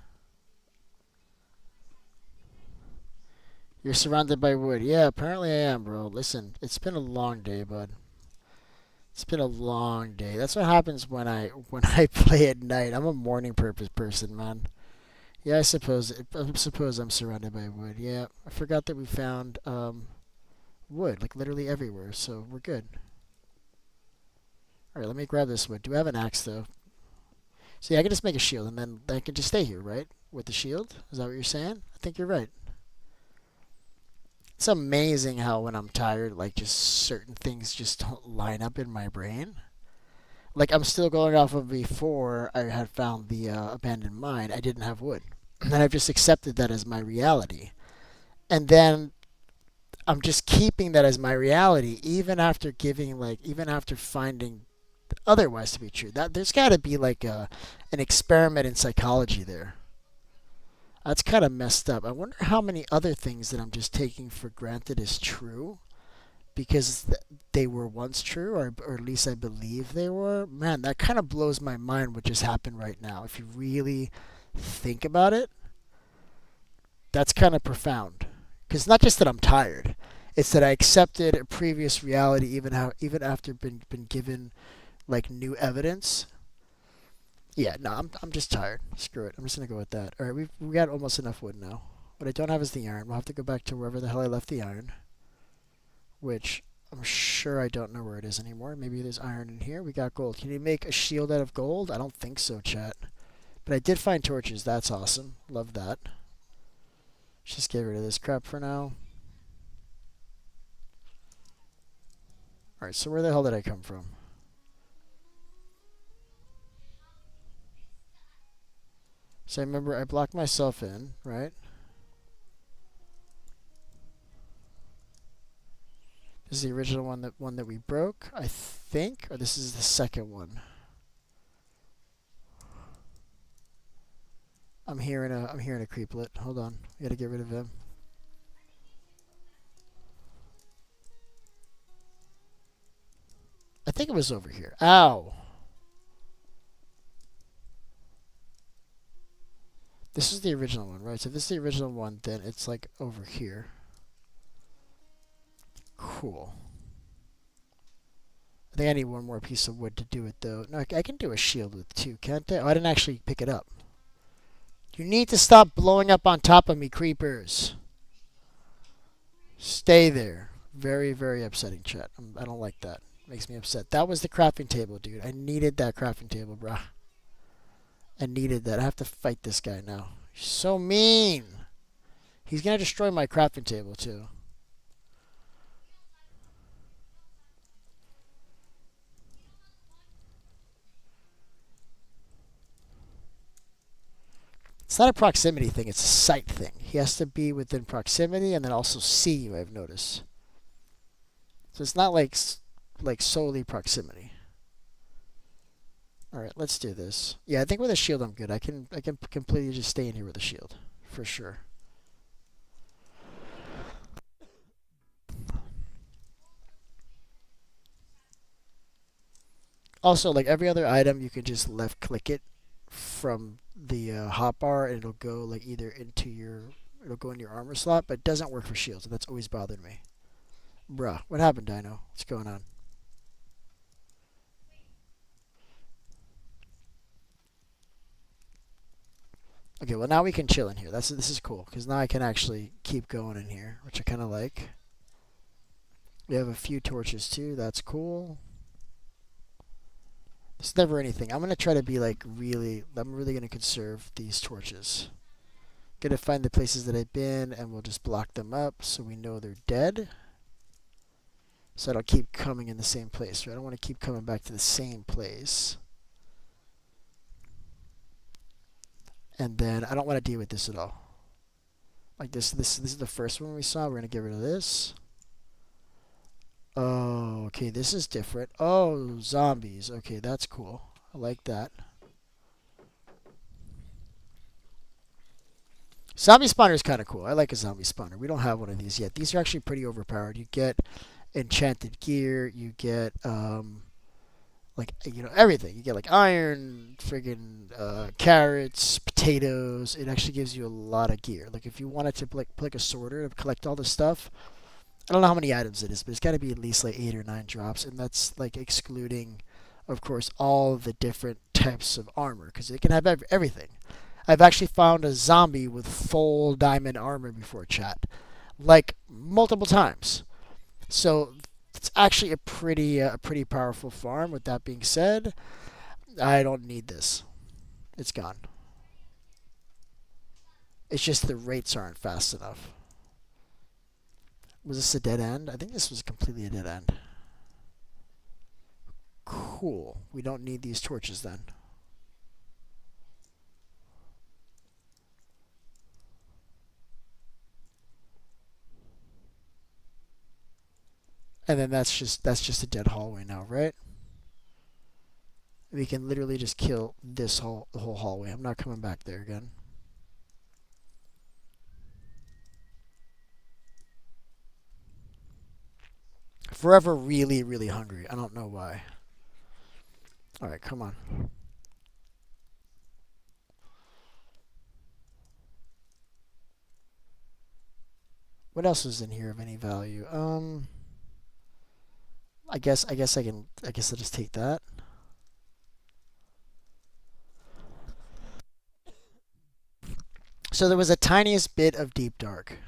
You're surrounded by wood. Yeah, apparently I am, bro. Listen, it's been a long day, bud. It's been a long day. That's what happens when I play at night. I'm a morning person, man. Yeah, I suppose I'm surrounded by wood. Yeah, I forgot that we found wood, like literally everywhere, so we're good. Alright, let me grab this wood. Do I have an axe, though? So yeah, I can just make a shield, and then I can just stay here, right? With the shield? Is that what you're saying? I think you're right. It's amazing how when I'm tired, like just certain things just don't line up in my brain. Like I'm still going off of before I had found the abandoned mine. I didn't have wood, and I've just accepted that as my reality. And then I'm just keeping that as my reality, even after even after finding otherwise to be true. That there's got to be like an experiment in psychology there. That's kind of messed up. I wonder how many other things that I'm just taking for granted is true because they were once true, or at least I believe they were. Man, that kind of blows my mind what just happened right now. If you really think about it, that's kind of profound. Because not just that I'm tired, it's that I accepted a previous reality even after been given like new evidence. Yeah, no, I'm just tired. Screw it. I'm just gonna go with that. All right, we got almost enough wood now. What I don't have is the iron. We'll have to go back to wherever the hell I left the iron, which I'm sure I don't know where it is anymore. Maybe there's iron in here. We got gold. Can you make a shield out of gold? I don't think so, chat. But I did find torches. That's awesome. Love that. Let's just get rid of this crap for now. Alright, so where the hell did I come from? So I remember I blocked myself in, right? This is the original one that we broke, I think, or this is the second one. I'm hearing a creeplet. Hold on, we gotta get rid of him. I think it was over here. Ow! This is the original one, right? So if this is the original one, then it's like over here. Cool. I think I need one more piece of wood to do it, though. No, I can do a shield with two, can't I? Oh, I didn't actually pick it up. You need to stop blowing up on top of me, creepers. Stay there. Very, very upsetting, chat. I don't like that. Makes me upset. That was the crafting table, dude. I needed that crafting table, bruh. I needed that. I have to fight this guy now. He's so mean. He's gonna destroy my crafting table, too. It's not a proximity thing, it's a sight thing. He has to be within proximity and then also see you, I've noticed. So it's not like solely proximity. Alright, let's do this. Yeah, I think with a shield I'm good. I can completely just stay in here with a shield. For sure. Also, like every other item, you can just left click it from the hotbar and it'll go like either it'll go in your armor slot, but it doesn't work for shields, and that's always bothered me. Bruh, what happened, Dino? What's going on? Okay, well now we can chill in here. This is cool because now I can actually keep going in here, which I kind of like. We have a few torches too. That's cool. There's never anything. I'm gonna try to be like really. I'm really gonna conserve these torches. Gonna find the places that I've been, and we'll just block them up so we know they're dead. So I don't keep coming in the same place. Right? I don't want to keep coming back to the same place. And then I don't want to deal with this at all. Like this is the first one we saw. We're gonna get rid of this. Oh, okay, this is different. Oh, zombies. Okay, that's cool. I like that. Zombie spawner is kind of cool. I like a zombie spawner. We don't have one of these yet. These are actually pretty overpowered. You get enchanted gear. You get like everything. You get like iron, friggin' carrots, potatoes. It actually gives you a lot of gear. Like if you wanted to like a sorter to collect all this stuff, I don't know how many items it is, but it's got to be at least like 8 or 9 drops, and that's like excluding, of course, all the different types of armor because it can have everything. I've actually found a zombie with full diamond armor before, chat, like multiple times. So it's actually a pretty powerful farm. With that being said, I don't need this. It's gone. It's just the rates aren't fast enough. Was this a dead end? I think this was completely a dead end. Cool. We don't need these torches then. And then that's just a dead hallway now, right? We can literally just kill the whole hallway. I'm not coming back there again. Forever really, really hungry. I don't know why. Alright, come on. What else is in here of any value? I guess I'll just take that. So there was a tiniest bit of deep dark.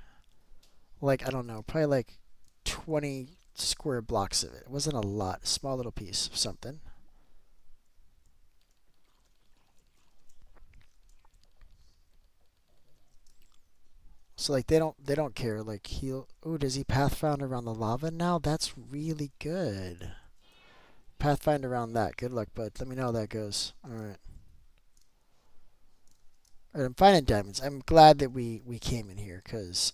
Like, I don't know, probably like 20 square blocks of it. It wasn't a lot, a small little piece of something. So like they don't care. Like he'll does he pathfind around the lava now? That's really good. Pathfind around that. Good luck, bud. Let me know how that goes. Alright. Alright, I'm finding diamonds. I'm glad that we came in here because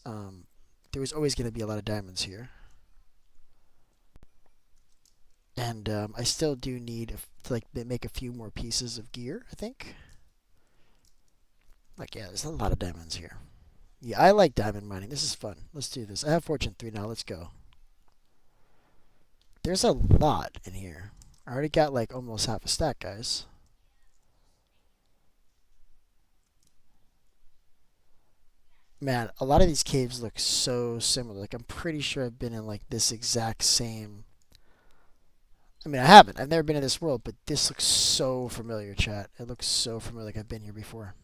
there was always gonna be a lot of diamonds here. And I still do need to like make a few more pieces of gear, I think. Like yeah, there's a lot of diamonds here. Yeah, I like diamond mining. This is fun. Let's do this. I have Fortune 3 now. Let's go. There's a lot in here. I already got like almost half a stack, guys. Man, a lot of these caves look so similar. Like I'm pretty sure I've been in like this exact same. I mean, I haven't. I've never been in this world, but this looks so familiar, chat. It looks so familiar like I've been here before.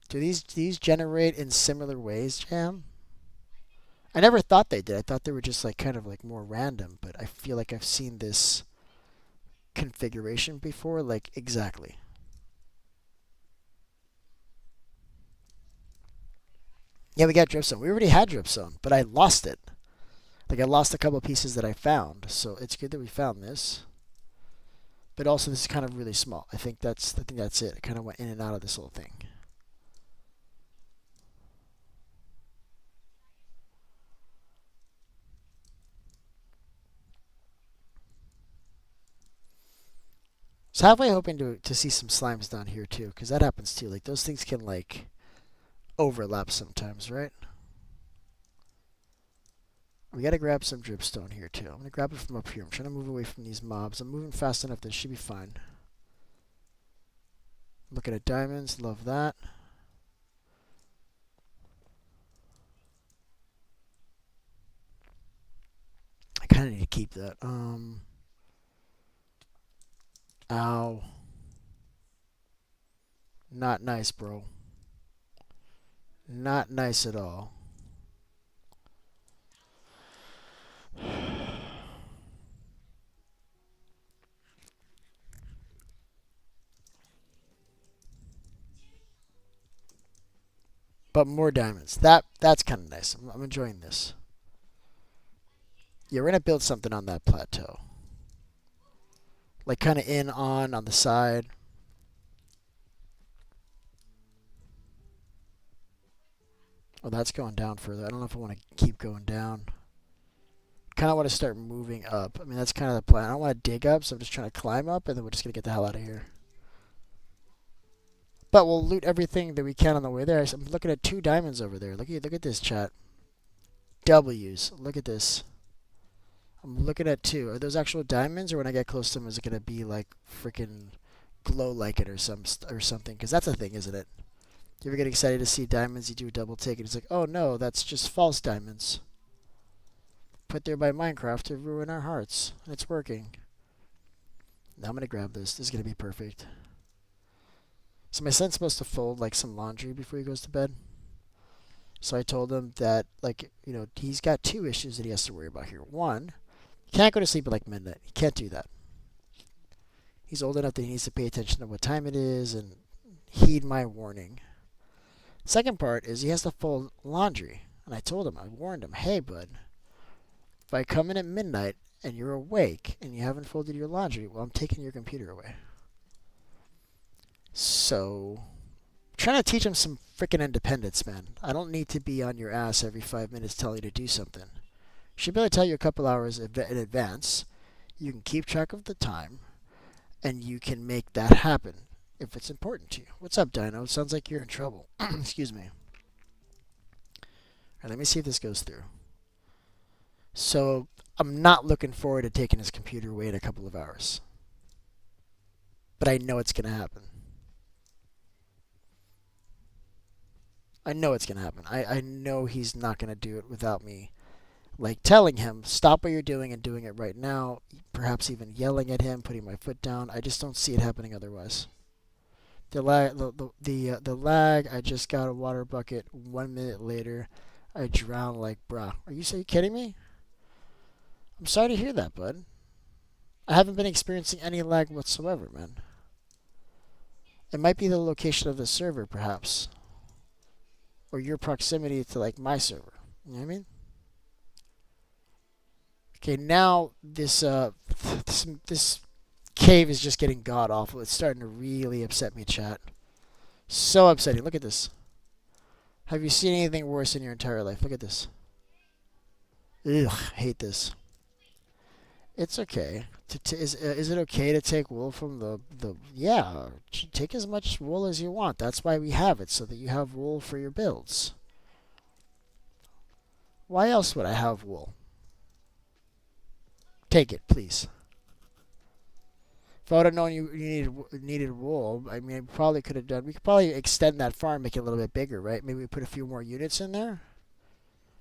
Do these generate in similar ways, Jam? I never thought they did. I thought they were just like kind of like more random, but I feel like I've seen this configuration before, like exactly. Yeah, we got dripstone. We already had dripstone, but I lost it. Like I lost a couple pieces that I found, so it's good that we found this. But also, this is kind of really small. I think that's it. I kind of went in and out of this whole thing. So halfway hoping to see some slimes down here too, because that happens too. Like those things can like overlap sometimes, right? We gotta grab some dripstone here too. I'm gonna grab it from up here. I'm trying to move away from these mobs. I'm moving fast enough that it should be fine. Looking at diamonds, love that. I kinda need to keep that. Ow. Not nice, bro. Not nice at all. But more diamonds. That's kind of nice. I'm enjoying this. Yeah, we're gonna build something on that plateau. Like kind of in on the side. Oh, that's going down further. I don't know if I want to keep going down. Kind of want to start moving up. I mean, that's kind of the plan. I don't want to dig up, so I'm just trying to climb up, and then we're just gonna get the hell out of here. But we'll loot everything that we can on the way there. I'm looking at 2 diamonds over there. Look at this, chat. W's. Look at this. I'm looking at 2. Are those actual diamonds, or when I get close to them, is it gonna be like freaking glow like it or something? Because that's a thing, isn't it? You ever get excited to see diamonds? You do a double take, and it's like, oh no, that's just false diamonds. Put there by Minecraft to ruin our hearts. And it's working. Now I'm gonna grab this. This is gonna be perfect. So my son's supposed to fold like some laundry before he goes to bed. So I told him that, like, you know, he's got 2 issues that he has to worry about here. One, he can't go to sleep at like midnight. He can't do that. He's old enough that he needs to pay attention to what time it is and heed my warning. Second part is he has to fold laundry. And I told him, I warned him, hey, bud, if I come in at midnight and you're awake and you haven't folded your laundry, well, I'm taking your computer away. So, trying to teach him some freaking independence, man. I don't need to be on your ass every 5 minutes telling you to do something. Should be able to tell you a couple hours in advance. You can keep track of the time, and you can make that happen if it's important to you. What's up, Dino? It sounds like you're in trouble. Excuse me. All right, let me see if this goes through. So, I'm not looking forward to taking his computer away in a couple of hours. But I know it's going to happen. I know it's going to happen. I know he's not going to do it without me, like, telling him, stop what you're doing and doing it right now. Perhaps even yelling at him, putting my foot down. I just don't see it happening otherwise. The lag, I just got a water bucket. 1 minute later, I drown like, bruh. Are you kidding me? I'm sorry to hear that, bud. I haven't been experiencing any lag whatsoever, man. It might be the location of the server, perhaps. Or your proximity to, like, my server. You know what I mean? Okay, now this cave is just getting god awful. It's starting to really upset me, chat. So upsetting. Look at this. Have you seen anything worse in your entire life? Look at this. Ugh, hate this. It's okay. Is it okay to take wool from the yeah, take as much wool as you want. That's why we have it, so that you have wool for your builds. Why else would I have wool? Take it, please. If I would have known you needed wool, I mean, I probably could have done. We could probably extend that farm, make it a little bit bigger, right? Maybe we put a few more units in there.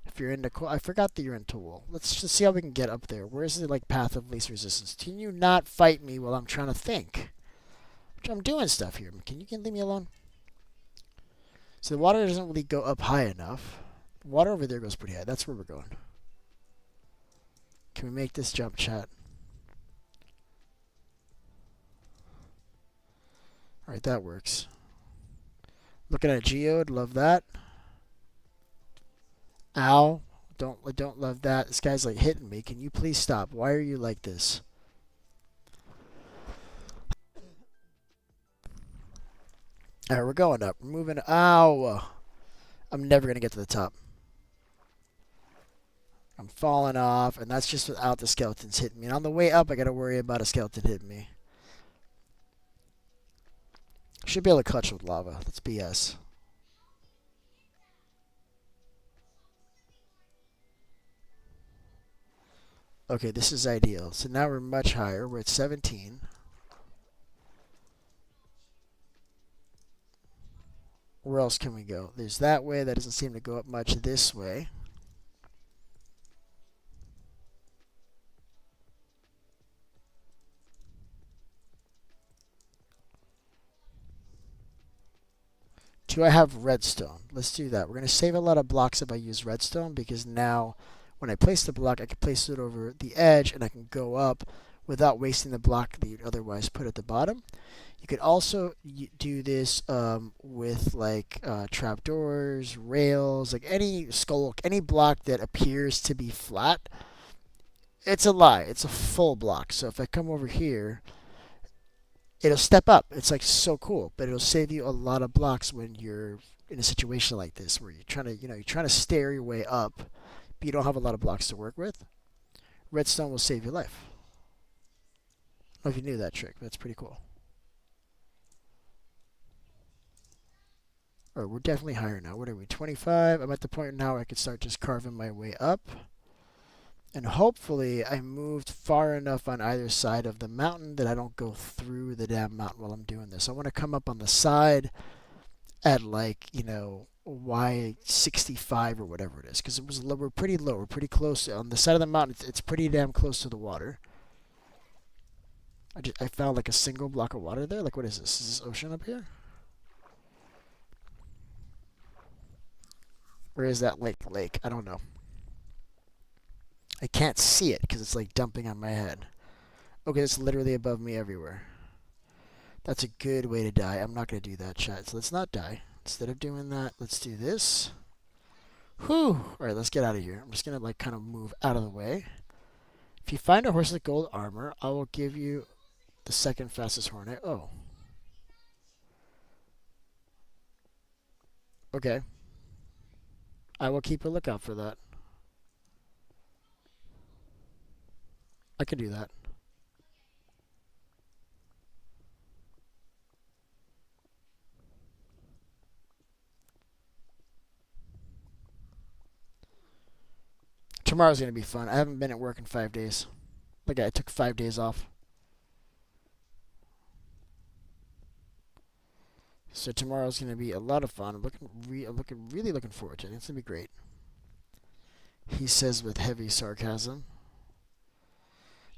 If you're into, I forgot that you're into wool. Let's just see how we can get up there. Where's the, like, path of least resistance? Can you not fight me while I'm trying to think? I'm doing stuff here. Can you leave me alone? So the water doesn't really go up high enough. The water over there goes pretty high. That's where we're going. Can we make this jump, chat? Alright, that works. Looking at Geode, love that. Ow. Don't love that. This guy's, like, hitting me. Can you please stop? Why are you like this? Alright, we're going up. We're moving. Ow. I'm never going to get to the top. I'm falling off, and that's just without the skeletons hitting me. And on the way up, I got to worry about a skeleton hitting me. Should be able to clutch with lava. That's BS. Okay, this is ideal. So now we're much higher. We're at 17. Where else can we go? There's that way. That doesn't seem to go up much this way. Do I have redstone? Let's do that. We're going to save a lot of blocks if I use redstone, because now when I place the block, I can place it over the edge and I can go up without wasting the block that you'd otherwise put at the bottom. You could also do this with, like, trapdoors, rails, like any block that appears to be flat. It's a lie. It's a full block. So if I come over here, it'll step up. It's, like, so cool, but it'll save you a lot of blocks when you're in a situation like this where you're trying to stair your way up, but you don't have a lot of blocks to work with. Redstone will save your life. I don't know if you knew that trick, but it's pretty cool. Alright, we're definitely higher now. What are we, 25? I'm at the point now where I can start just carving my way up. And hopefully I moved far enough on either side of the mountain that I don't go through the damn mountain while I'm doing this. I want to come up on the side at, like, Y65 or whatever it is. Because we're pretty low. We're pretty close. On the side of the mountain, it's pretty damn close to the water. I found, like, a single block of water there. Like, what is this? Is this ocean up here? Where is that lake? I don't know. I can't see it because it's, like, dumping on my head. Okay, it's literally above me everywhere. That's a good way to die. I'm not going to do that, chat. So let's not die. Instead of doing that, let's do this. Whew. Alright, let's get out of here. I'm just going to, like, kind of move out of the way. If you find a horse with gold armor, I will give you the second fastest hornet. Oh. Okay. I will keep a lookout for that. I can do that. Tomorrow's going to be fun. I haven't been at work in 5 days. Like, I took 5 days off. So tomorrow's going to be a lot of fun. I'm really looking forward to it. It's going to be great. He says with heavy sarcasm.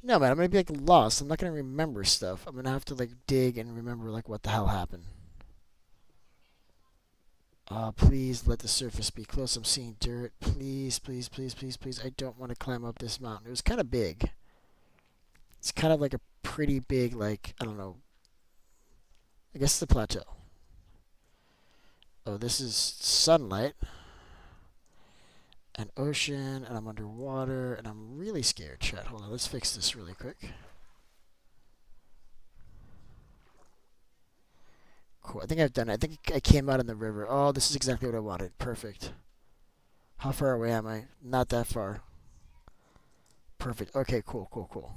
No, man, I'm going to be like lost. I'm not going to remember stuff. I'm going to have to like dig and remember like what the hell happened. Please let the surface be close. I'm seeing dirt. Please, please, please, please, please. I don't want to climb up this mountain. It was kind of big. It's kind of like a pretty big, like, I don't know. I guess it's a plateau. Oh, this is sunlight. An ocean, and I'm underwater, and I'm really scared. Chat, hold on. Let's fix this really quick. Cool. I think I've done it. I think I came out in the river. Oh, this is exactly what I wanted. Perfect. How far away am I? Not that far. Perfect. Okay, cool, cool, cool.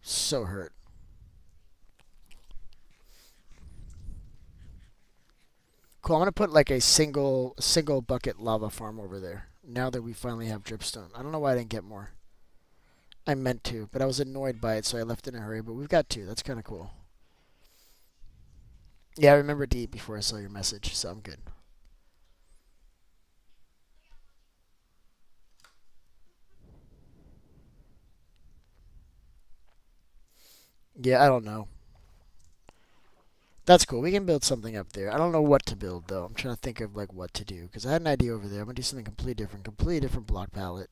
So hurt. Cool. I'm gonna put like a single bucket lava farm over there. Now that we finally have dripstone. I don't know why I didn't get more. I meant to, but I was annoyed by it, so I left in a hurry. But we've got two. That's kind of cool. Yeah, I remember to eat before I saw your message, so I'm good. Yeah, I don't know. That's cool. We can build something up there. I don't know what to build though. I'm trying to think of like what to do because I had an idea over there. I'm gonna do something completely different block palette.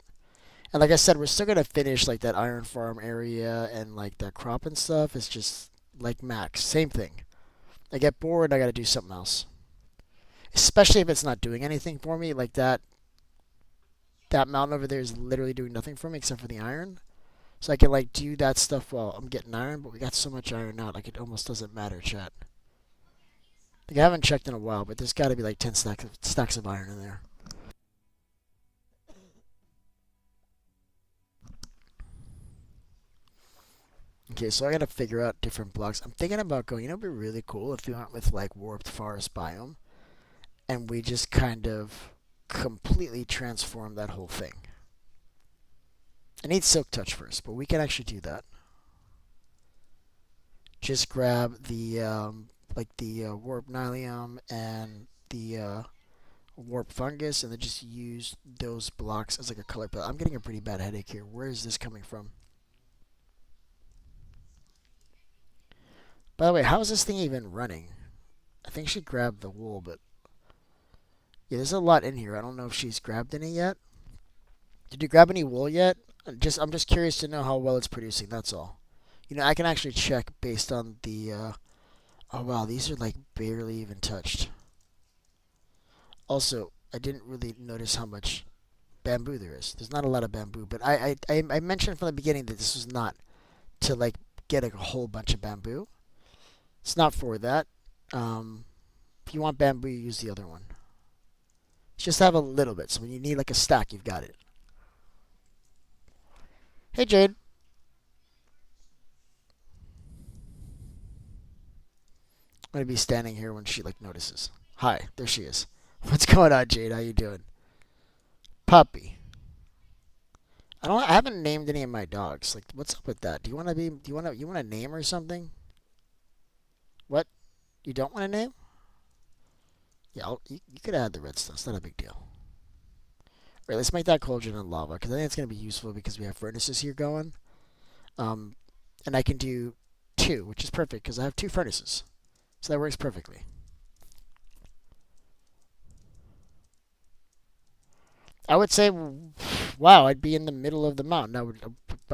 And like I said, we're still gonna finish like that iron farm area and like that crop and stuff. It's just like max, same thing. I get bored, I gotta do something else. Especially if it's not doing anything for me. Like that mountain over there is literally doing nothing for me except for the iron. So I can like do that stuff while I'm getting iron, but we got so much iron now, like it almost doesn't matter, chat. Like I haven't checked in a while, but there's got to be like 10 stacks of iron in there. Okay, so I gotta figure out different blocks. I'm thinking about going, it'd be really cool if we went with like warped forest biome and we just kind of completely transform that whole thing. I need silk touch first, but we can actually do that. Just grab the like the warp nylium and the warp fungus, and then just use those blocks as like a color palette. I'm getting a pretty bad headache here. Where is this coming from? By the way, how is this thing even running? I think she grabbed the wool, but yeah, there's a lot in here. I don't know if she's grabbed any yet. Did you grab any wool yet? I'm just curious to know how well it's producing. That's all. You know, I can actually check based on the. Oh wow, these are like barely even touched. Also, I didn't really notice how much bamboo there is. There's not a lot of bamboo, but I mentioned from the beginning that this was not to like get a whole bunch of bamboo. It's not for that. If you want bamboo, you use the other one. Just have a little bit, so when you need like a stack, you've got it. Hey Jade. I'm gonna be standing here when she like notices. Hi, there she is. What's going on, Jade? How you doing? Puppy. I haven't named any of my dogs. Like, what's up with that? You want to name or something? What? You don't want to name? Yeah, you could add the redstone. It's not a big deal. Alright, let's make that cauldron in lava, because I think it's going to be useful because we have furnaces here going. And I can do two, which is perfect, because I have two furnaces. So that works perfectly. I would say, wow, I'd be in the middle of the mountain. I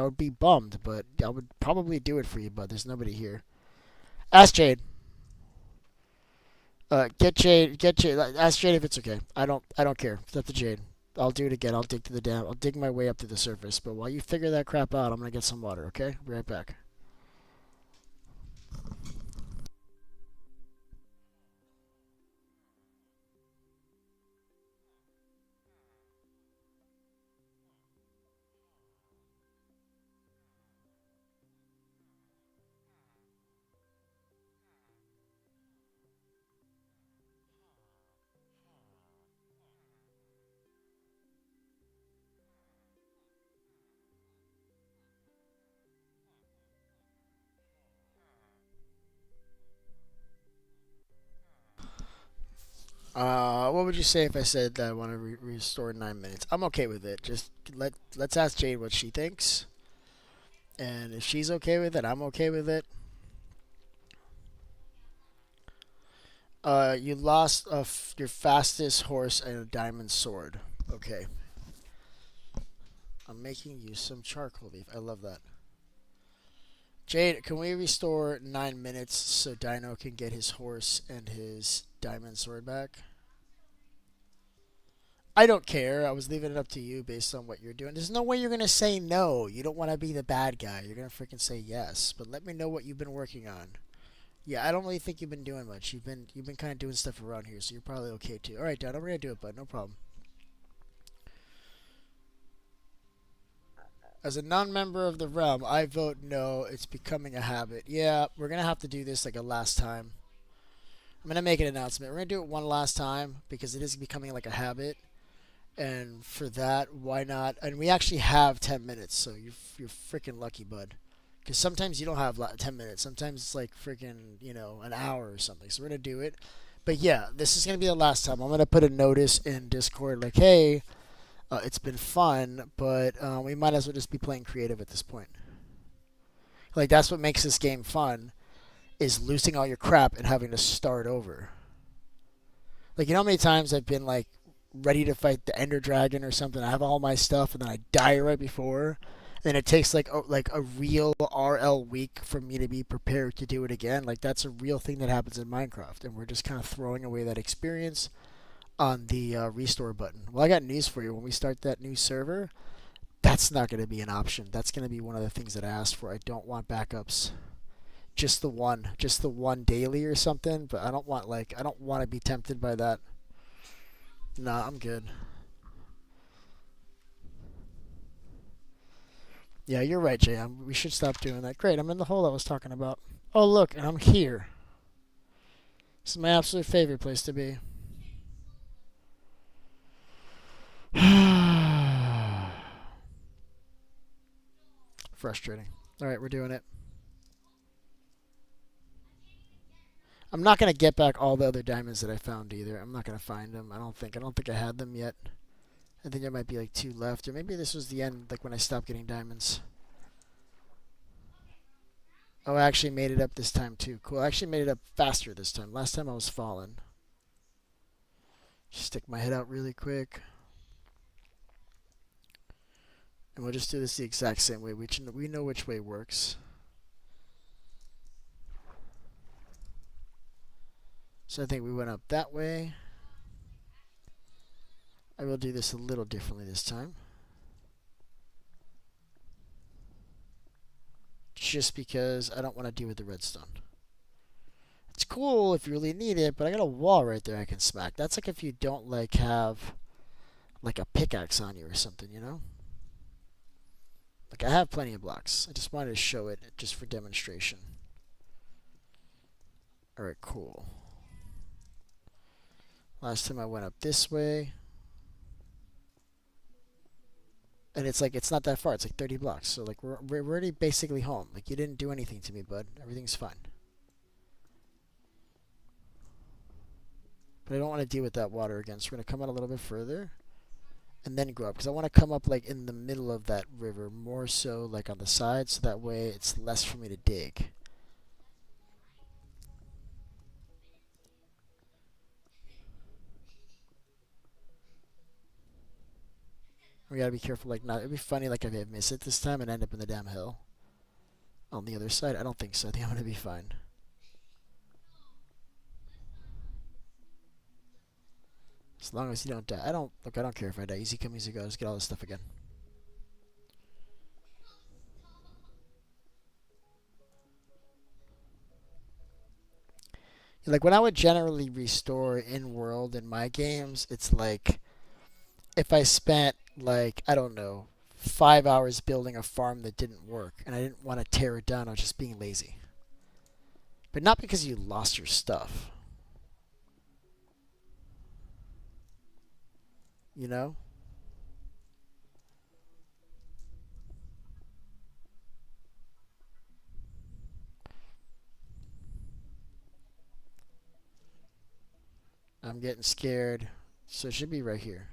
would be bummed, but I would probably do it for you, but there's nobody here. Ask Jade. Get Jade. Ask Jade if it's okay. I don't care. It's up to Jade. I'll do it again. I'll dig to the dam. I'll dig my way up to the surface. But while you figure that crap out, I'm gonna get some water. Okay? Be right back. What would you say if I said that I want to restore in 9 minutes? I'm okay with it. Just let's ask Jade what she thinks, and if she's okay with it, I'm okay with it. You lost your fastest horse and a diamond sword. Okay, I'm making you some charcoal leaf. I love that. Jade, can we restore 9 minutes so Dino can get his horse and his diamond sword back? I don't care. I was leaving it up to you based on what you're doing. There's no way you're gonna say no. You don't want to be the bad guy. You're gonna freaking say yes. But let me know what you've been working on. Yeah, I don't really think you've been doing much. You've been kind of doing stuff around here, so you're probably okay too. All right, Dad, I'm gonna do it, bud. No problem. As a non-member of the realm, I vote no. It's becoming a habit. Yeah, we're gonna have to do this like a last time. I'm gonna make an announcement. We're gonna do it one last time because it is becoming like a habit. And for that, why not? And we actually have 10 minutes, so you're freaking lucky, bud. Because sometimes you don't have 10 minutes. Sometimes it's like freaking, an hour or something. So we're going to do it. But yeah, this is going to be the last time. I'm going to put a notice in Discord like, hey, it's been fun, but we might as well just be playing creative at this point. Like, that's what makes this game fun, is losing all your crap and having to start over. Like, you know how many times I've been like ready to fight the Ender Dragon or something. I have all my stuff, and then I die right before. And then it takes like a real RL week for me to be prepared to do it again. Like that's a real thing that happens in Minecraft, and we're just kind of throwing away that experience on the restore button. Well, I got news for you. When we start that new server, that's not going to be an option. That's going to be one of the things that I asked for. I don't want backups. Just the one daily or something. But I don't want to be tempted by that. Nah, I'm good. Yeah, you're right, JM. We should stop doing that. Great, I'm in the hole I was talking about. Oh, look, and I'm here. This is my absolute favorite place to be. Frustrating. Alright, we're doing it. I'm not going to get back all the other diamonds that I found either. I'm not going to find them. I don't think. I don't think I had them yet. I think there might be like two left. Or maybe this was the end, like when I stopped getting diamonds. Oh, I actually made it up this time too. Cool. I actually made it up faster this time. Last time I was falling. Just stick my head out really quick. And we'll just do this the exact same way. We know which way works. So I think we went up that way. I will do this a little differently this time. Just because I don't want to deal with the redstone. It's cool if you really need it, but I got a wall right there I can smack. That's like if you don't like have like a pickaxe on you or something, you know? Like I have plenty of blocks. I just wanted to show it just for demonstration. Alright, cool. Last time I went up this way. And it's like, it's not that far. It's like 30 blocks. So like we're already basically home. Like you didn't do anything to me, bud. Everything's fine. But I don't want to deal with that water again. So we're going to come out a little bit further. And then go up. Because I want to come up like in the middle of that river. More so like on the side. So that way it's less for me to dig. We gotta be careful, like not. It'd be funny, like if I miss it this time and end up in the damn hill. On the other side, I don't think so. I think I'm gonna be fine. As long as you don't die. I don't care if I die. Easy come, easy go. Just get all this stuff again. Like when I would generally restore in world in my games, it's like if I spent like I don't know 5 hours building a farm that didn't work and I didn't want to tear it down, I was just being lazy. But not because you lost your stuff. You know? I'm getting scared. So it should be right here.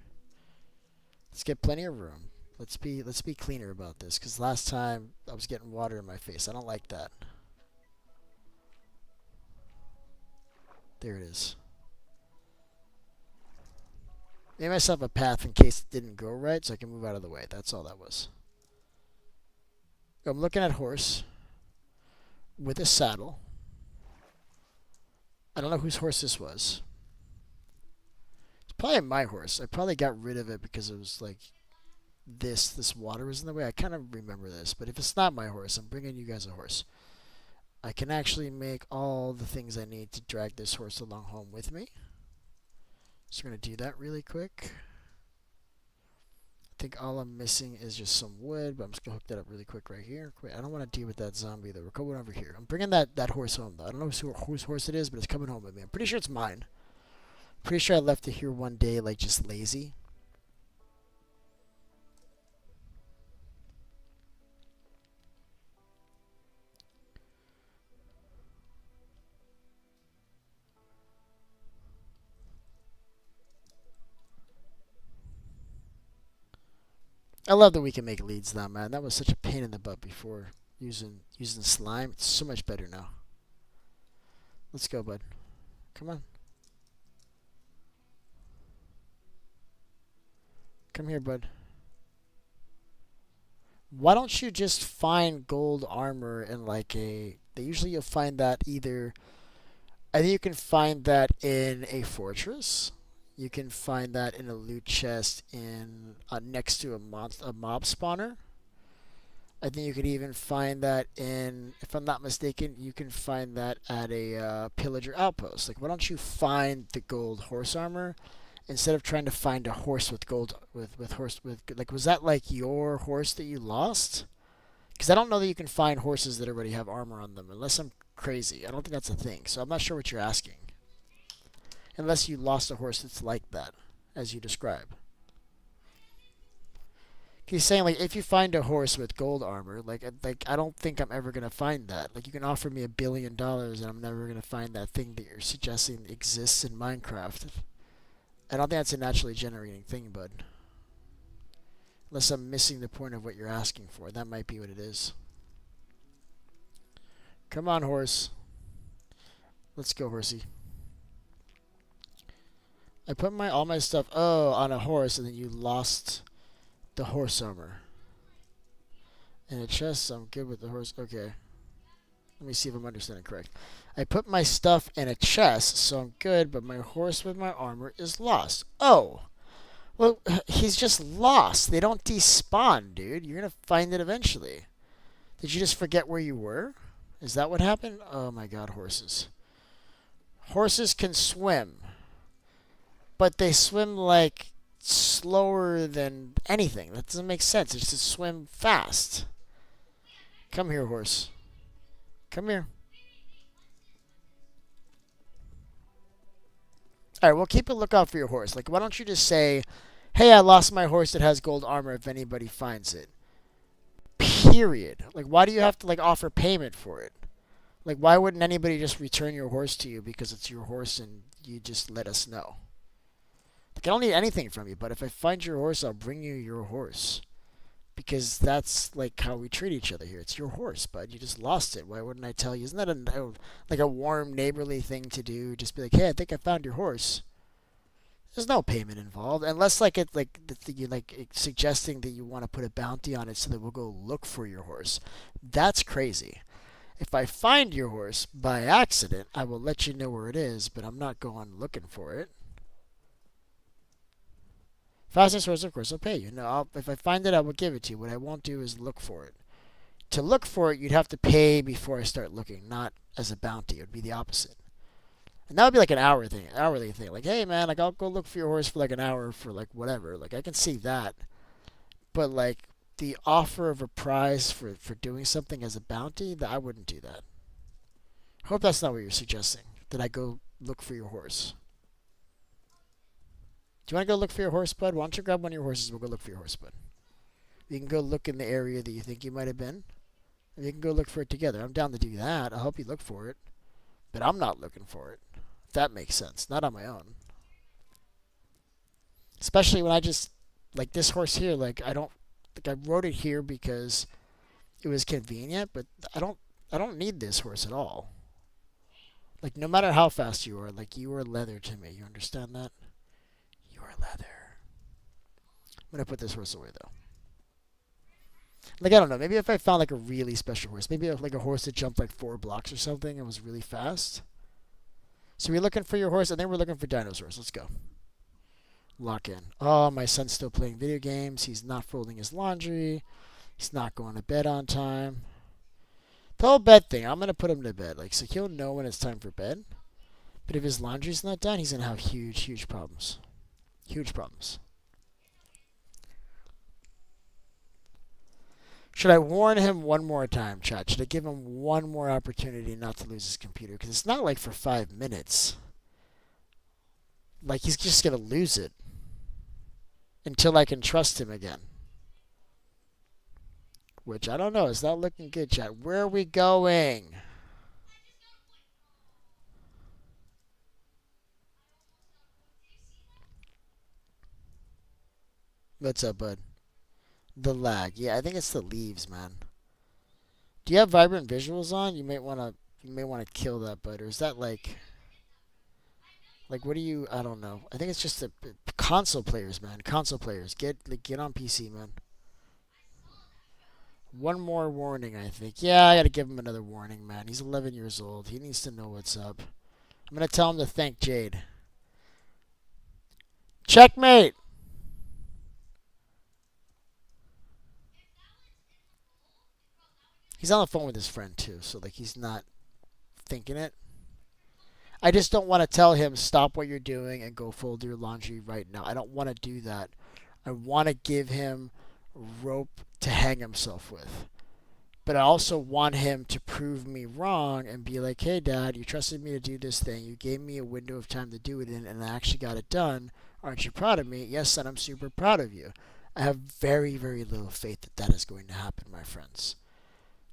Let's get plenty of room. Let's be cleaner about this because last time I was getting water in my face. I don't like that. There it is. Made myself a path in case it didn't go right so I can move out of the way. That's all that was. I'm looking at horse with a saddle. I don't know whose horse this was. It's probably my horse. I probably got rid of it because it was like this water was in the way. I kind of remember this, but if it's not my horse, I'm bringing you guys a horse. I can actually make all the things I need to drag this horse along home with me. So we're going to do that really quick. I think all I'm missing is just some wood, but I'm just going to hook that up really quick right here. Wait, I don't want to deal with that zombie though. We're going over here. I'm bringing that horse home though. I don't know whose horse it is, but it's coming home with me. I'm pretty sure it's mine. Pretty sure I left it here one day like just lazy. I love that we can make leads now, man. That was such a pain in the butt before using slime. It's so much better now. Let's go, bud. Come on. Come here, bud. Why don't you just find gold armor in like a... Usually you'll find that either... I think you can find that in a fortress. You can find that in a loot chest in next to a mob spawner. I think you could even find that in, if I'm not mistaken, you can find that at a pillager outpost. Like, why don't you find the gold horse armor instead of trying to find a horse with gold like, was that like your horse that you lost? Because I don't know that you can find horses that already have armor on them unless I'm crazy. I don't think that's a thing. So I'm not sure what you're asking. Unless you lost a horse that's like that, as you describe. He's saying, like, if you find a horse with gold armor, like I don't think I'm ever going to find that. Like, you can offer me $1 billion and I'm never going to find that thing that you're suggesting exists in Minecraft. I don't think that's a naturally generating thing, bud. Unless I'm missing the point of what you're asking for. That might be what it is. Come on, horse. Let's go, horsey. I put all my stuff, on a horse, and then you lost the horse armor. And a chest, I'm good with the horse. Okay. Let me see if I'm understanding correct. I put my stuff in a chest, so I'm good, but my horse with my armor is lost. Oh. Well, he's just lost. They don't despawn, dude. You're going to find it eventually. Did you just forget where you were? Is that what happened? Oh my god, horses. Horses can swim. But they swim like slower than anything. That doesn't make sense. It's to swim fast. Come here, horse. Come here. Alright, well, keep a lookout for your horse. Like, why don't you just say, hey, I lost my horse that has gold armor if anybody finds it. Period. Like, why do you have to, like, offer payment for it? Like, why wouldn't anybody just return your horse to you because it's your horse and you just let us know? Like, I don't need anything from you, but if I find your horse, I'll bring you your horse. Because that's, like, how we treat each other here. It's your horse, bud. You just lost it. Why wouldn't I tell you? Isn't that like a warm, neighborly thing to do? Just be like, hey, I think I found your horse. There's no payment involved, unless like it's like you like suggesting that you want to put a bounty on it so that we'll go look for your horse. That's crazy. If I find your horse by accident, I will let you know where it is, but I'm not going looking for it. Fastest horse, of course, I'll pay you. No, if I find it, I will give it to you. What I won't do is look for it. To look for it, you'd have to pay before I start looking, not as a bounty. It would be the opposite. And that would be like an hourly thing. Like, hey man, like I'll go look for your horse for like an hour for like whatever. Like I can see that. But like the offer of a prize for doing something as a bounty, that I wouldn't do that. I hope that's not what you're suggesting. That I go look for your horse. Do you want to go look for your horse, bud? Why don't you grab one of your horses? We'll go look for your horse, bud. You can go look in the area that you think you might have been. And you can go look for it together. I'm down to do that. I'll help you look for it. But I'm not looking for it. If that makes sense. Not on my own. Especially when I just, like this horse here, like I don't, like I wrote it here because it was convenient, but I don't need this horse at all. Like no matter how fast you are, like you are leather to me. You understand that? You are leather. I'm gonna put this horse away though. Like I don't know, maybe if I found like a really special horse, maybe like a horse that jumped like 4 blocks or something and was really fast. So we're looking for your horse, and then we're looking for dinosaurs. Let's go. Lock in. Oh, my son's still playing video games. He's not folding his laundry. He's not going to bed on time. The whole bed thing, I'm gonna put him to bed. Like so he'll know when it's time for bed. But if his laundry's not done, he's gonna have huge problems. Huge problems. Should I warn him one more time, chat? Should I give him one more opportunity not to lose his computer? Because it's not like for 5 minutes. Like, he's just going to lose it. Until I can trust him again. Which, I don't know. It's not looking good, chat. Where are we going? What's up, bud? The lag. Yeah, I think it's the leaves, man. Do you have vibrant visuals on? You may want to kill that, bud. Or is that like what do you? I don't know. I think it's just the console players, man. Console players, get on PC, man. One more warning, I think. Yeah, I gotta give him another warning, man. He's 11 years old. He needs to know what's up. I'm gonna tell him to thank Jade. Checkmate. He's on the phone with his friend too, so like he's not thinking it. I just don't want to tell him stop what you're doing and go fold your laundry right now. I don't want to do that. I want to give him rope to hang himself with. But I also want him to prove me wrong and be like, hey, Dad, you trusted me to do this thing. You gave me a window of time to do it in, and I actually got it done. Aren't you proud of me? Yes, son, I'm super proud of you. I have very little faith that that is going to happen, my friends.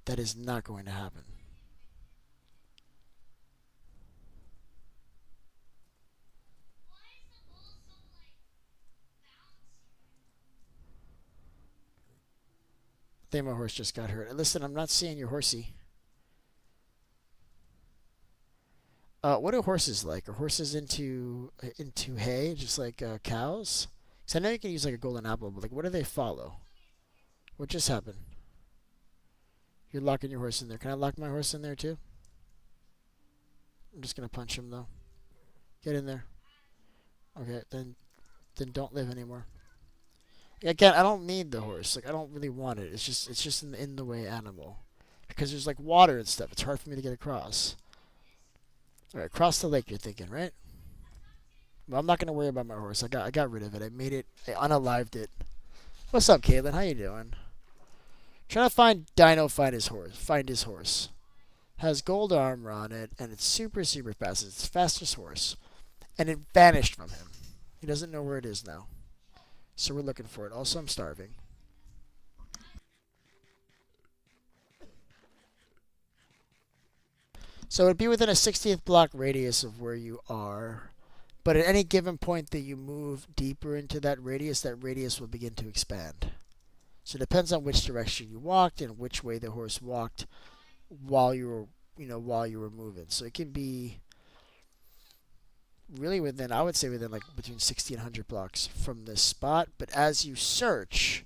That is not going to happen. I think my horse just got hurt. Listen, I'm not seeing your horsey. What are horses like? Are horses into hay, just like cows? Because I know you can use like a golden apple, but like, what do they follow? What just happened? You're locking your horse in there. Can I lock my horse in there too? I'm just gonna punch him though. Get in there. Okay, then don't live anymore. Again, I don't need the horse. Like I don't really want it. It's just an in the way animal. Because there's like water and stuff. It's hard for me to get across. Alright, cross the lake you're thinking, right? Well, I'm not gonna worry about my horse. I got rid of it. I made it I unalived it. What's up, Caitlin? How you doing? Trying to find Dino find his horse. Find his horse. Has gold armor on it, and it's super fast. It's the fastest horse. And it vanished from him. He doesn't know where it is now. So we're looking for it. Also, I'm starving. So it'd be within a 60th block radius of where you are. But at any given point that you move deeper into that radius will begin to expand. So it depends on which direction you walked and which way the horse walked while you were, while you were moving. So it can be really within, I would say within like between 60 and 100 blocks from this spot. But as you search,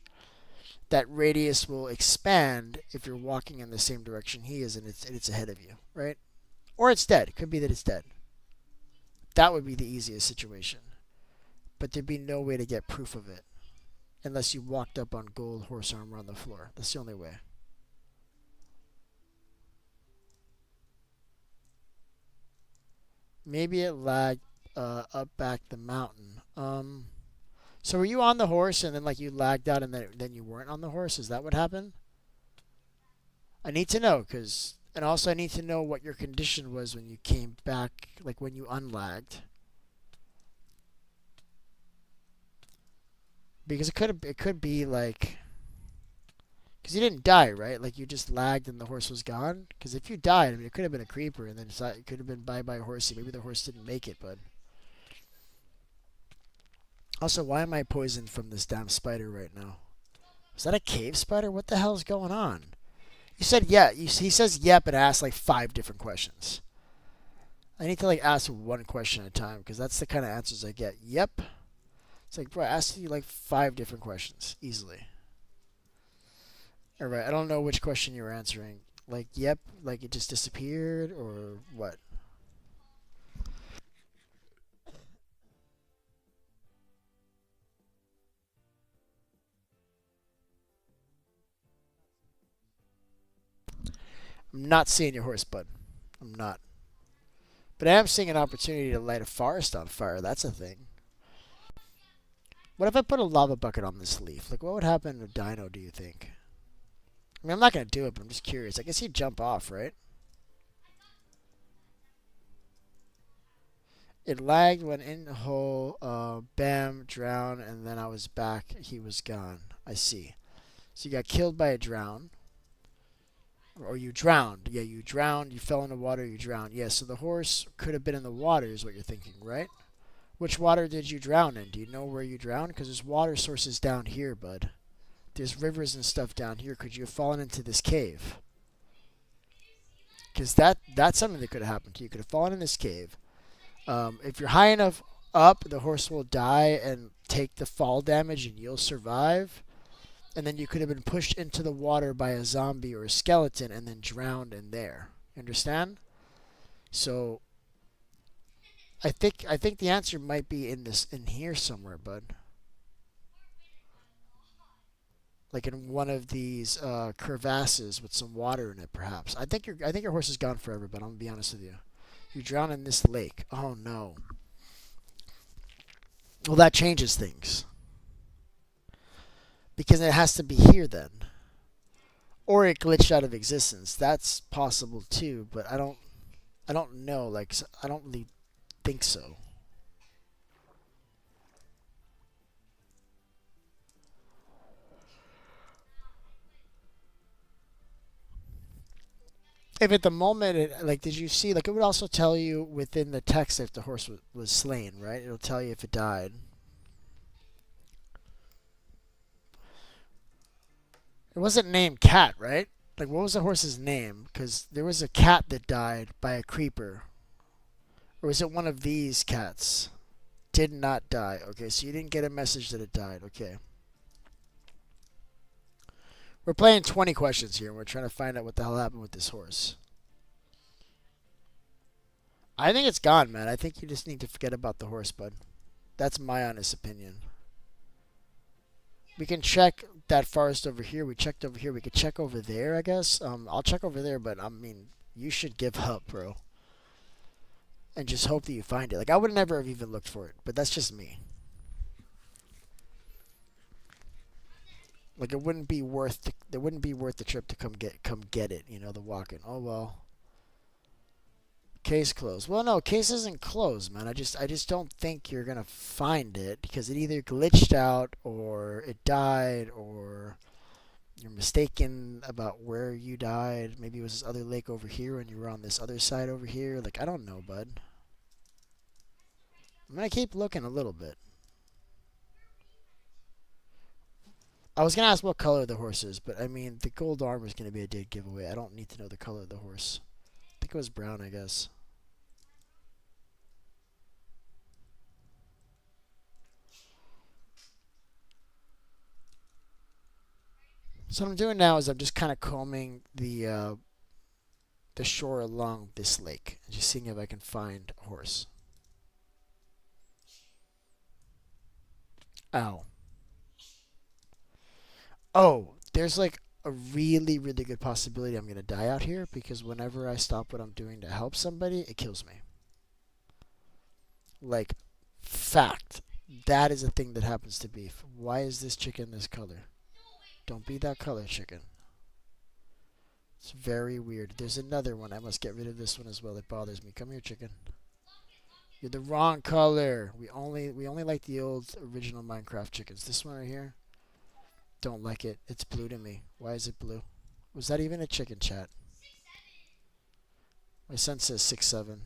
that radius will expand if you're walking in the same direction he is and it's ahead of you, right? Or it's dead. It could be that it's dead. That would be the easiest situation. but there'd be no way to get proof of it unless you walked up on gold horse armor on the floor. That's the only way. Maybe it lagged up back the mountain. So were you on the horse and then like you lagged out and then you weren't on the horse? Is that what happened? I need to know because and also I need to know what your condition was when you came back, like when you unlagged. Because it could be like because you didn't die, right? Like you just lagged and the horse was gone. Because if you died, I mean, it could have been a creeper, and then it could have been bye bye horsey. Maybe the horse didn't make it, but also, why am I poisoned from this damn spider right now? Is that a cave spider? What the hell is going on? You said yeah. He says yep and asks like 5 different questions. I need to like ask one question at a time because that's the kind of answers I get. Yep. It's like, bro, I asked you like 5 different questions easily. All right, I don't know which question you were answering. Like, yep, like it just disappeared, or what? I'm not seeing your horse, bud. I'm not. But I am seeing an opportunity to light a forest on fire. That's a thing. What if I put a lava bucket on this leaf? Like, what would happen to Dino, do you think? I mean, I'm not going to do it, but I'm just curious. I guess he'd jump off, right? It lagged when in the hole, bam, drown, and then I was back. He was gone. I see. So you got killed by a drown. Or you drowned. Yeah, you drowned. You fell in the water. You drowned. Yeah, so the horse could have been in the water, is what you're thinking, right? Which water did you drown in? Do you know where you drowned? Because there's water sources down here, bud. There's rivers and stuff down here. Could you have fallen into this cave? Because that's something that could have happened to you. You could have fallen in this cave. If you're high enough up, the horse will die and take the fall damage, and you'll survive. And then you could have been pushed into the water by a zombie or a skeleton and then drowned in there. You understand? So I think the answer might be in here somewhere, bud. Like in one of these crevasses with some water in it, perhaps. I think your horse is gone forever, but I'm gonna be honest with you. You drown in this lake. Oh no. Well, that changes things because it has to be here then, or it glitched out of existence. That's possible too, but I don't know. Like I don't really think so. If at the moment, like, did you see? Like, it would also tell you within the text if the horse was slain, right? It'll tell you if it died. It wasn't named Cat, right? Like, what was the horse's name? Because there was a cat that died by a creeper, or was it one of these cats? Did not die. Okay, so you didn't get a message that it died. Okay, we're playing 20 questions here, and we're trying to find out what the hell happened with this horse. I think it's gone, man. I think you just need to forget about the horse, bud. That's my honest opinion. We can check that forest over here. We checked over here. We could check over there, I guess. I'll check over there, but I mean, you should give up, bro, and just hope that you find it. Like I would never have even looked for it, but that's just me. Like it wouldn't be worth the trip to come get it. You know, the walk-in. Oh well. Case closed. Well, no, case isn't closed, man. I just don't think you're gonna find it because it either glitched out or it died or you're mistaken about where you died. Maybe it was this other lake over here and you were on this other side over here. Like I don't know, bud. I'm gonna keep looking a little bit. I was gonna ask what color the horse is, but I mean the gold armor is gonna be a dead giveaway. I don't need to know the color of the horse. I think it was brown, I guess. So what I'm doing now is I'm just kind of combing the shore along this lake and just seeing if I can find a horse. Ow. Oh, there's like a really, really good possibility I'm going to die out here because whenever I stop what I'm doing to help somebody, it kills me. Like, fact. That is a thing that happens to beef. Why is this chicken this color? Don't be that color, chicken. It's very weird. There's another one. I must get rid of this one as well. It bothers me. Come here, chicken. You're the wrong color. We only like the old original Minecraft chickens. This one right here, don't like it. It's blue to me. Why is it blue? Was that even a chicken, chat? My son says 6'7".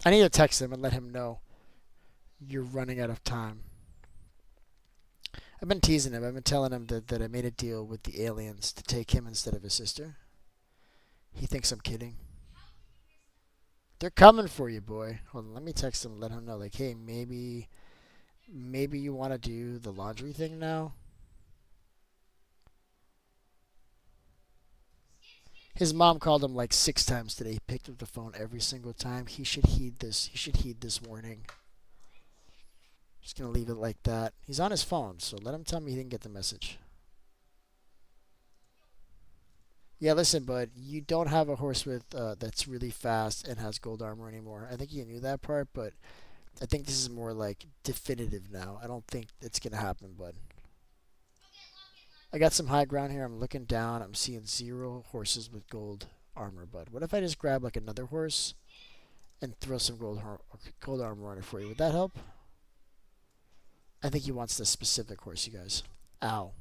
I need to text him and let him know you're running out of time. I've been teasing him. I've been telling him that I made a deal with the aliens to take him instead of his sister. He thinks I'm kidding. They're coming for you, boy. Hold on, let me text him and let him know, like, hey, maybe you want to do the laundry thing now. His mom called him like 6 times today. He picked up the phone every single time. He should heed this. He should heed this warning. Just gonna leave it like that. He's on his phone, so let him tell me he didn't get the message. Yeah, listen, bud. You don't have a horse with that's really fast and has gold armor anymore. I think you knew that part, but I think this is more like definitive now. I don't think it's gonna happen, bud. I got some high ground here. I'm looking down. I'm seeing 0 horses with gold armor, bud. What if I just grab like another horse and throw some gold armor on it for you? Would that help? I think he wants this specific horse, you guys. Ow.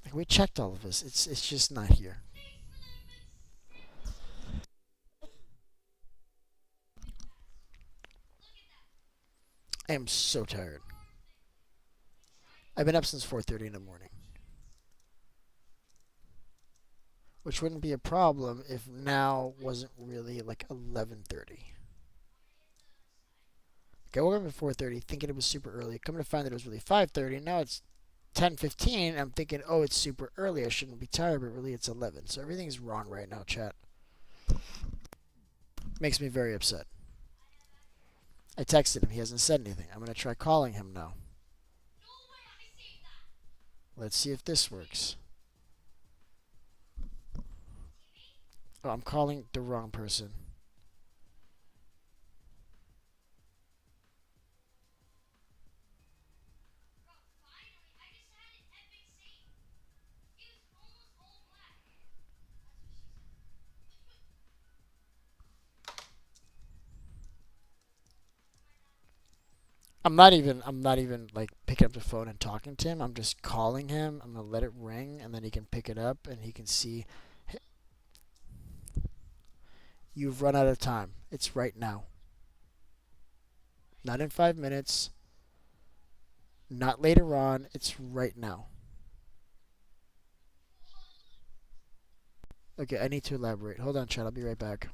Like, we checked all of this. It's just not here. I am so tired. I've been up since 4:30 in the morning. Which wouldn't be a problem if now wasn't really like 11:30. Okay, I woke up at 4:30 thinking it was super early. Coming to find that it was really 5:30. Now it's 10:15. I'm thinking, oh, it's super early. I shouldn't be tired, but really it's 11. So everything's wrong right now, chat. Makes me very upset. I texted him. He hasn't said anything. I'm going to try calling him now. Let's see if this works. Oh, I'm calling the wrong person. I'm not even like picking up the phone and talking to him. I'm just calling him. I'm gonna let it ring and then he can pick it up and he can see you've run out of time. It's right now. Not in 5 minutes. Not later on. It's right now. Okay, I need to elaborate. Hold on, chat. I'll be right back.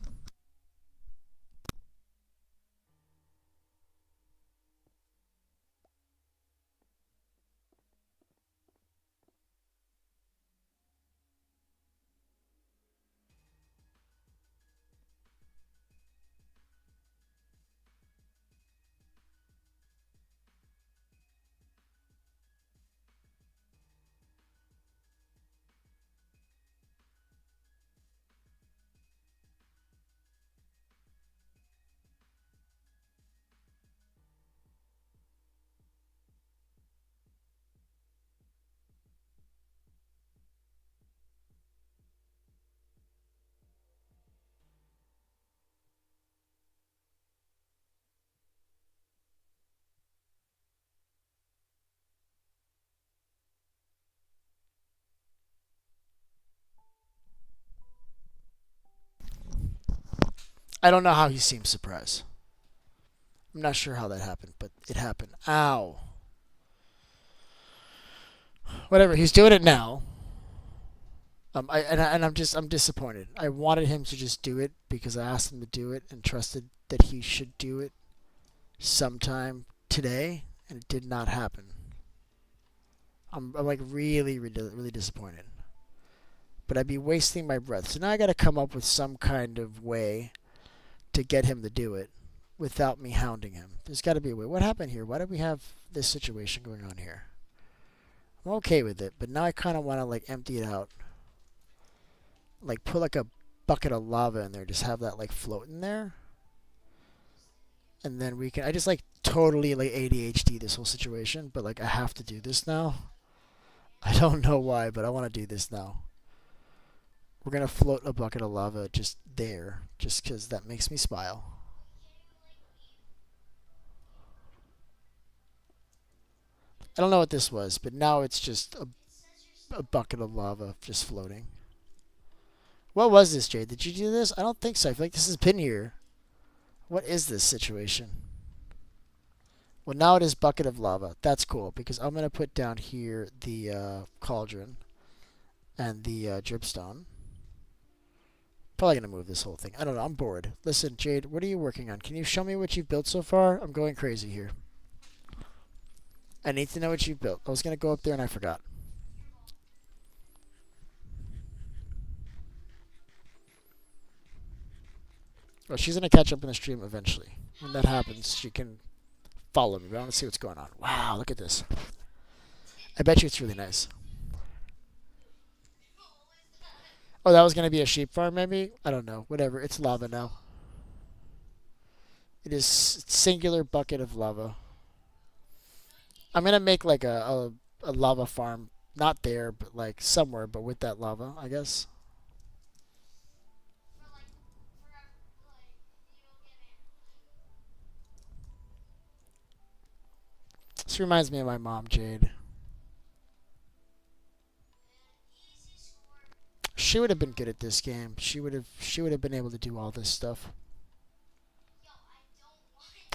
I don't know how he seems surprised. I'm not sure how that happened, but it happened. Ow. Whatever. He's doing it now. I'm disappointed. I wanted him to just do it because I asked him to do it and trusted that he should do it sometime today, and it did not happen. I'm like really disappointed. But I'd be wasting my breath. So now I got to come up with some kind of way to get him to do it without me hounding him. There's got to be a way. What happened here? Why do we have this situation going on here? I'm okay with it, but now I kind of want to like empty it out. Like put like a bucket of lava in there, just have that like float in there. And then we can, I just like totally like ADHD this whole situation, but like I have to do this now. I don't know why, but I want to do this now. We're going to float a bucket of lava just there, just because that makes me smile. I don't know what this was, but now it's just a bucket of lava just floating. What was this, Jade? Did you do this? I don't think so. I feel like this has been here. What is this situation? Well, now it is bucket of lava. That's cool, because I'm going to put down here the cauldron and the dripstone. Probably going to move this whole thing. I don't know. I'm bored. Listen, Jade, what are you working on? Can you show me what you've built so far? I'm going crazy here. I need to know what you've built. I was going to go up there and I forgot. Well, she's going to catch up in the stream eventually. When that happens, she can follow me. But I want to see what's going on. Wow, look at this. I bet you it's really nice. Oh, that was going to be a sheep farm, maybe? I don't know. Whatever. It's lava now. It is singular bucket of lava. I'm going to make like a lava farm. Not there, but like somewhere, but with that lava, I guess. This reminds me of my mom, Jade. She would have been good at this game. She would have been able to do all this stuff.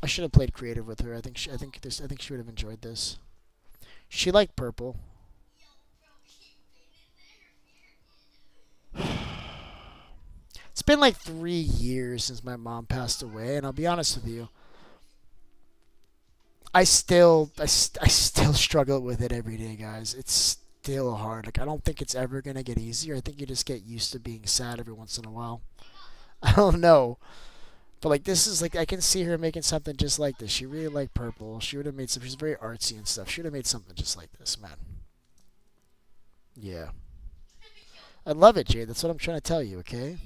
I should have played creative with her. I think she would have enjoyed this. She liked purple. It's been like 3 years since my mom passed away, and I'll be honest with you, I still struggle with it every day, guys. It's still hard. Like I don't think it's ever gonna get easier. I think you just get used to being sad every once in a while. I don't know. But like this is like I can see her making something just like this. She really liked purple. She would have made some. She's very artsy and stuff. She would have made something just like this, man. Yeah, I love it, Jade. That's what I'm trying to tell you. Okay.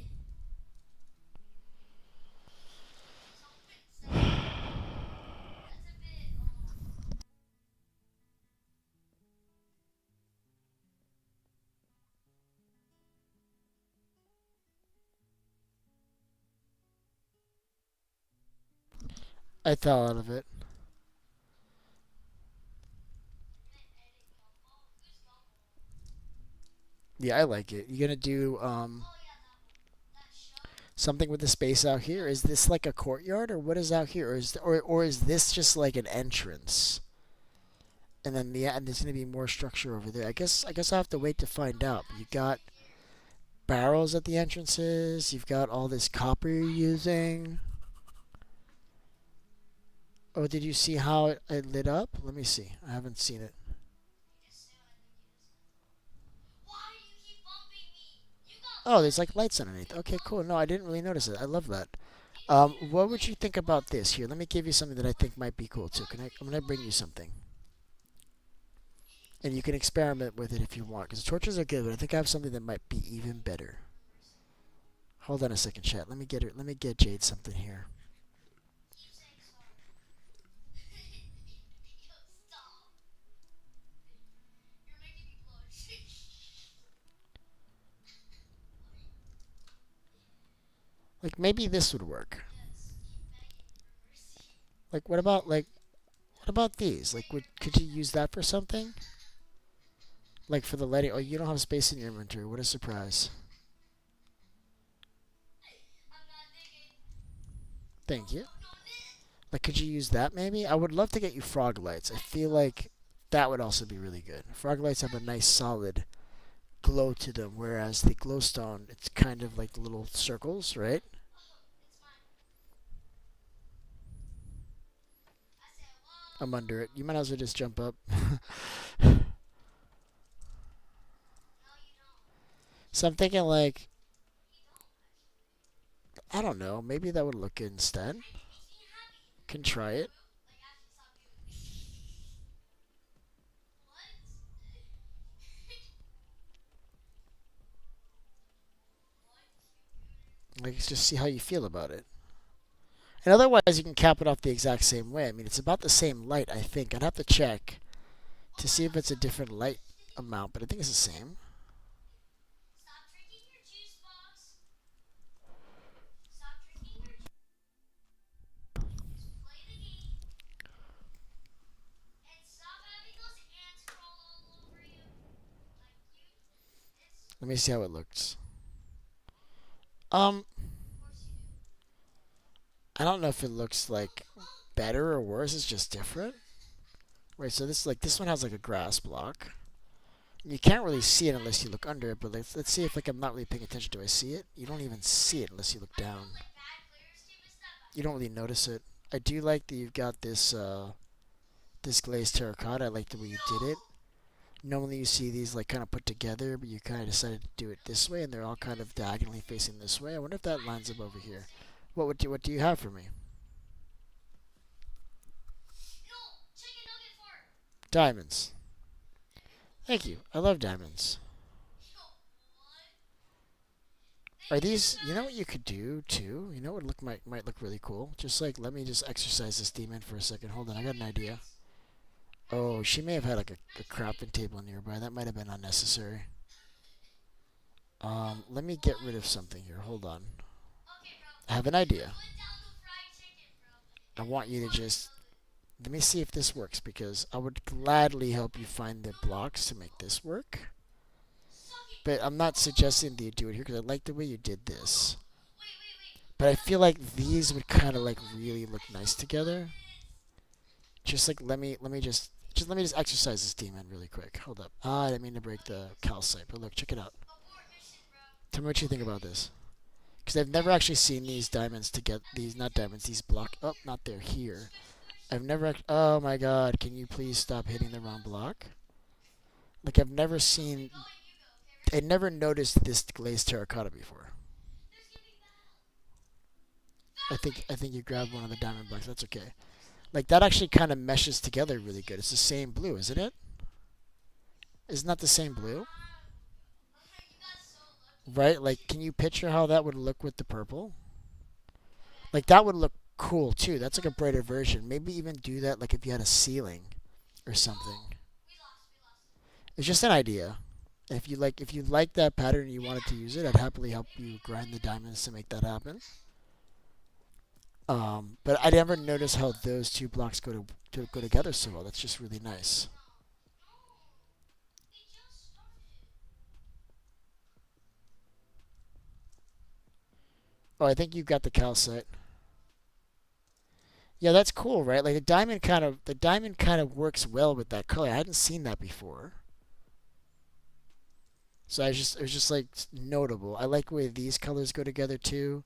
I fell out of it. Yeah, I like it. You gonna do something with the space out here? Is this like a courtyard or what is out here? Or is this just like an entrance? And then and there's gonna be more structure over there. I guess I have to wait to find out. You got barrels at the entrances. You've got all this copper you're using. Oh, did you see how it lit up? Let me see. I haven't seen it. Oh, there's like lights underneath. Okay, cool. No, I didn't really notice it. I love that. What would you think about this? Here, let me give you something that I think might be cool too. I'm gonna bring you something, and you can experiment with it if you want. Because torches are good, but I think I have something that might be even better. Hold on a second, chat. Let me get her. Let me get Jade something here. Like maybe this would work. Like what about these? Like could you use that for something? Like for the lighting? Oh, you don't have space in your inventory. What a surprise. Thank you. Like could you use that maybe? I would love to get you frog lights. I feel like that would also be really good. Frog lights have a nice solid glow to them, whereas the glowstone, it's kind of like little circles, right? I'm under it. You might as well just jump up. So I'm thinking like, I don't know, maybe that would look good instead. Can try it. Like, just see how you feel about it. And otherwise, you can cap it off the exact same way. I mean, it's about the same light, I think. I'd have to check to see if it's a different light amount, but I think it's the same. Let me see how it looks. Um, I don't know if it looks like better or worse. It's just different. Right, so this one has like a grass block. You can't really see it unless you look under it, but let's see if like I'm not really paying attention. Do I see it? You don't even see it unless you look down. You don't really notice it. I do like that you've got this glazed terracotta. I like the way you did it. Normally you see these like kind of put together, but you kind of decided to do it this way, and they're all kind of diagonally facing this way. I wonder if that lines up over here. What do you have for me? Diamonds. Thank you. I love diamonds. Are these? You know what you could do too? You know what might look really cool? Just like let me just exercise this demon for a second. Hold on, I got an idea. Oh, she may have had like a crafting table nearby. That might have been unnecessary. Let me get rid of something here. Hold on. I have an idea. I want you to just let me see if this works because I would gladly help you find the blocks to make this work. But I'm not suggesting that you do it here because I like the way you did this. But I feel like these would kind of like really look nice together. Just like let me just let me just exercise this demon really quick. Hold up. Ah, I didn't mean to break the calcite, but look, check it out. Tell me what you think about this. Because I've never actually seen these diamonds to get these, not diamonds, these block. Oh, not there, here. I've never. Oh my God! Can you please stop hitting the wrong block? Like I've never seen. I never noticed this glazed terracotta before. I think you grabbed one of the diamond blocks. That's okay. Like that actually kind of meshes together really good. It's the same blue, isn't it? Isn't that the same blue? Right? Like, can you picture how that would look with the purple? Like that would look cool too. That's like a brighter version. Maybe even do that like if you had a ceiling or something. It's just an idea. If you like that pattern and you wanted to use it, I'd happily help you grind the diamonds to make that happen. But I never noticed how those two blocks to go together so well. That's just really nice. Oh, I think you've got the calcite. Yeah, that's cool, right? Like the diamond kind of works well with that color. I hadn't seen that before. So it was just like notable. I like the way these colors go together too.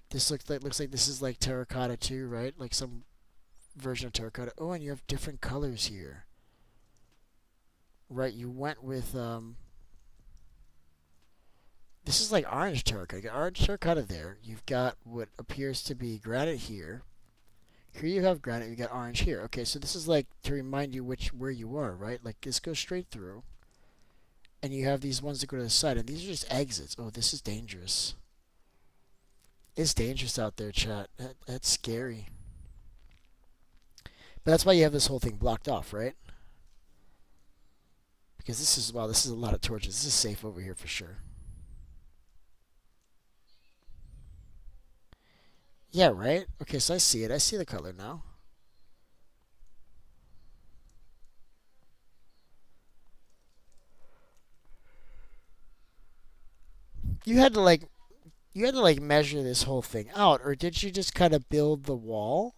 This looks like this is like terracotta too, right? Like some version of terracotta. Oh, and you have different colors here. Right, you went with this is like orange terracotta. You got orange terracotta there. You've got what appears to be granite here. Here you have granite. You got orange here. Okay, so this is like to remind you where you are, right? Like this goes straight through, and you have these ones that go to the side, and these are just exits. Oh, this is dangerous. It's dangerous out there, chat. That's scary. But that's why you have this whole thing blocked off, right? Because this is a lot of torches. This is safe over here for sure. Yeah, right? Okay, so I see it. I see the color now. You had to like measure this whole thing out, or did you just kind of build the wall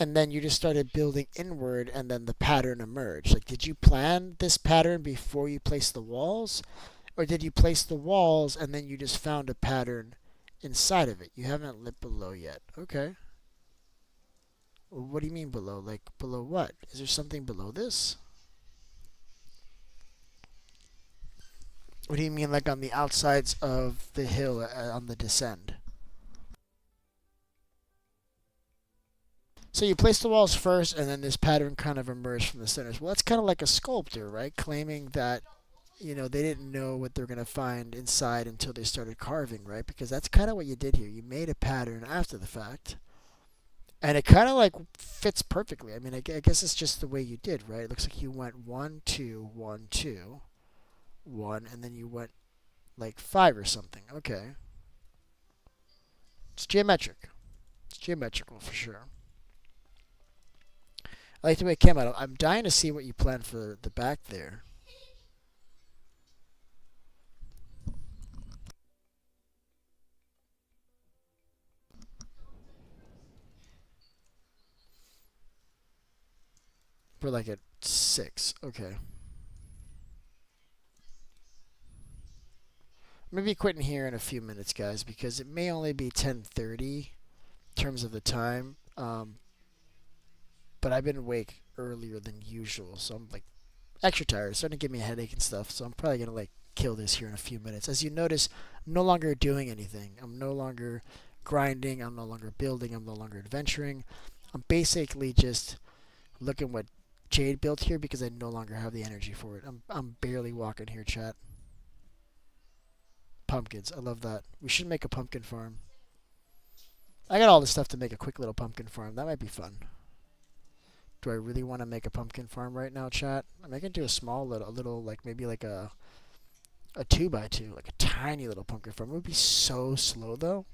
and then you just started building inward and then the pattern emerged? Like did you plan this pattern before you placed the walls, or did you place the walls and then you just found a pattern inside of it? You haven't lit below yet. Okay. What do you mean below? Like, below what? Is there something below this? What do you mean, like on the outsides of the hill on the descent? So you place the walls first, and then this pattern kind of emerged from the centers. Well, that's kind of like a sculptor, right? Claiming that, they didn't know what they're going to find inside until they started carving, right? Because that's kind of what you did here. You made a pattern after the fact. And it kind of like fits perfectly. I mean, I guess it's just the way you did, right? It looks like you went 1, 2, 1, 2, 1, and then you went like 5 or something. Okay. It's geometric. It's geometrical for sure. I like the way it came out. I'm dying to see what you planned for the back there. For like a 6. Okay. Maybe quitting here in a few minutes, guys, because it may only be 10:30 in terms of the time. But I've been awake earlier than usual, so I'm like extra tired. It's starting to give me a headache and stuff, so I'm probably gonna like kill this here in a few minutes. As you notice, I'm no longer doing anything. I'm no longer grinding. I'm no longer building. I'm no longer adventuring. I'm basically just looking what Jade built here because I no longer have the energy for it. I'm barely walking here, chat. Pumpkins. I love that. We should make a pumpkin farm. I got all the stuff to make a quick little pumpkin farm. That might be fun. Do I really want to make a pumpkin farm right now, chat? I mean, I can do a small little like maybe like a 2x2, like a tiny little pumpkin farm. It would be so slow though.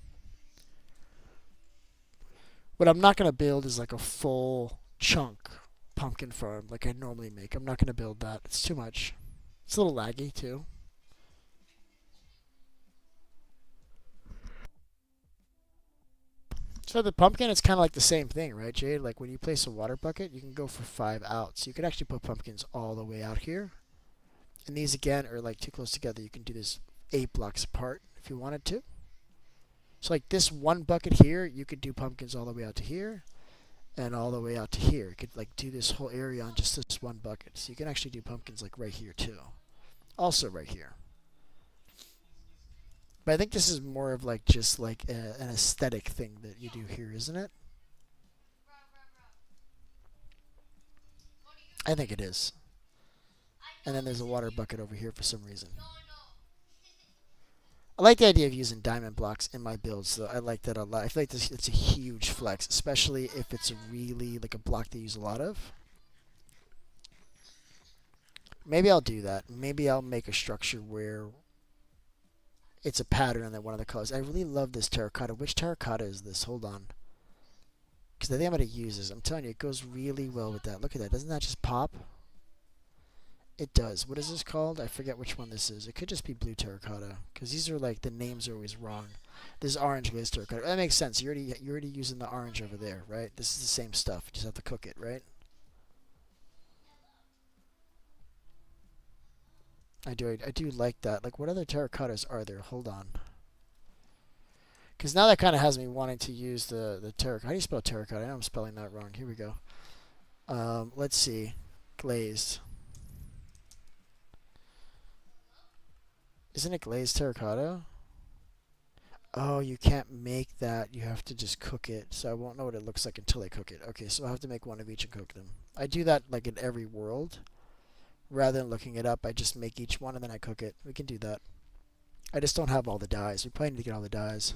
What I'm not gonna build is like a full chunk pumpkin farm like I normally make. I'm not gonna build that. It's too much. It's a little laggy too. So the pumpkin, it's kind of like the same thing, right, Jade? Like when you place a water bucket, you can go for 5 out. So you could actually put pumpkins all the way out here. And these again are like too close together. You can do this 8 blocks apart if you wanted to. So like this one bucket here, you could do pumpkins all the way out to here and all the way out to here. You could like do this whole area on just this one bucket. So you can actually do pumpkins like right here too. Also right here. But I think this is more of like just like an aesthetic thing that you do here, isn't it? I think it is. And then there's a water bucket over here for some reason. I like the idea of using diamond blocks in my builds, so I like that a lot. I feel like it's a huge flex, especially if it's really like a block they use a lot of. Maybe I'll do that. Maybe I'll make a structure where it's a pattern on that one of the colors. I really love this terracotta. Which terracotta is this? Hold on. Because I think I'm going to use this. I'm telling you, it goes really well with that. Look at that. Doesn't that just pop? It does. What is this called? I forget which one this is. It could just be blue terracotta. Because these are like, the names are always wrong. This is orange glazed terracotta. That makes sense. You're already using the orange over there, right? This is the same stuff. You just have to cook it, right? I do like that. Like, what other terracottas are there? Hold on. Because now that kind of has me wanting to use the terracotta. How do you spell terracotta? I know I'm spelling that wrong. Here we go. Let's see. Glazed. Isn't it glazed terracotta? Oh, you can't make that. You have to just cook it. So I won't know what it looks like until I cook it. Okay, so I'll have to make one of each and cook them. I do that like in every world. Rather than looking it up, I just make each one and then I cook it. We can do that. I just don't have all the dyes. We probably need to get all the dyes.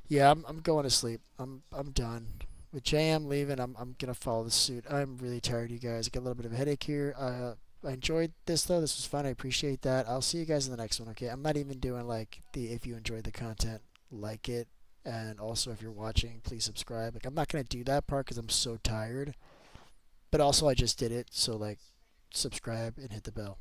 Yeah, I'm going to sleep. I'm done. With JM leaving, I'm gonna follow the suit. I'm really tired, you guys. I got a little bit of a headache here. I enjoyed this though. This was fun. I appreciate that. I'll see you guys in the next one. Okay. I'm not even doing like the if you enjoyed the content, like it, and also if you're watching, please subscribe. Like I'm not gonna do that part because I'm so tired. But also I just did it, so like subscribe and hit the bell.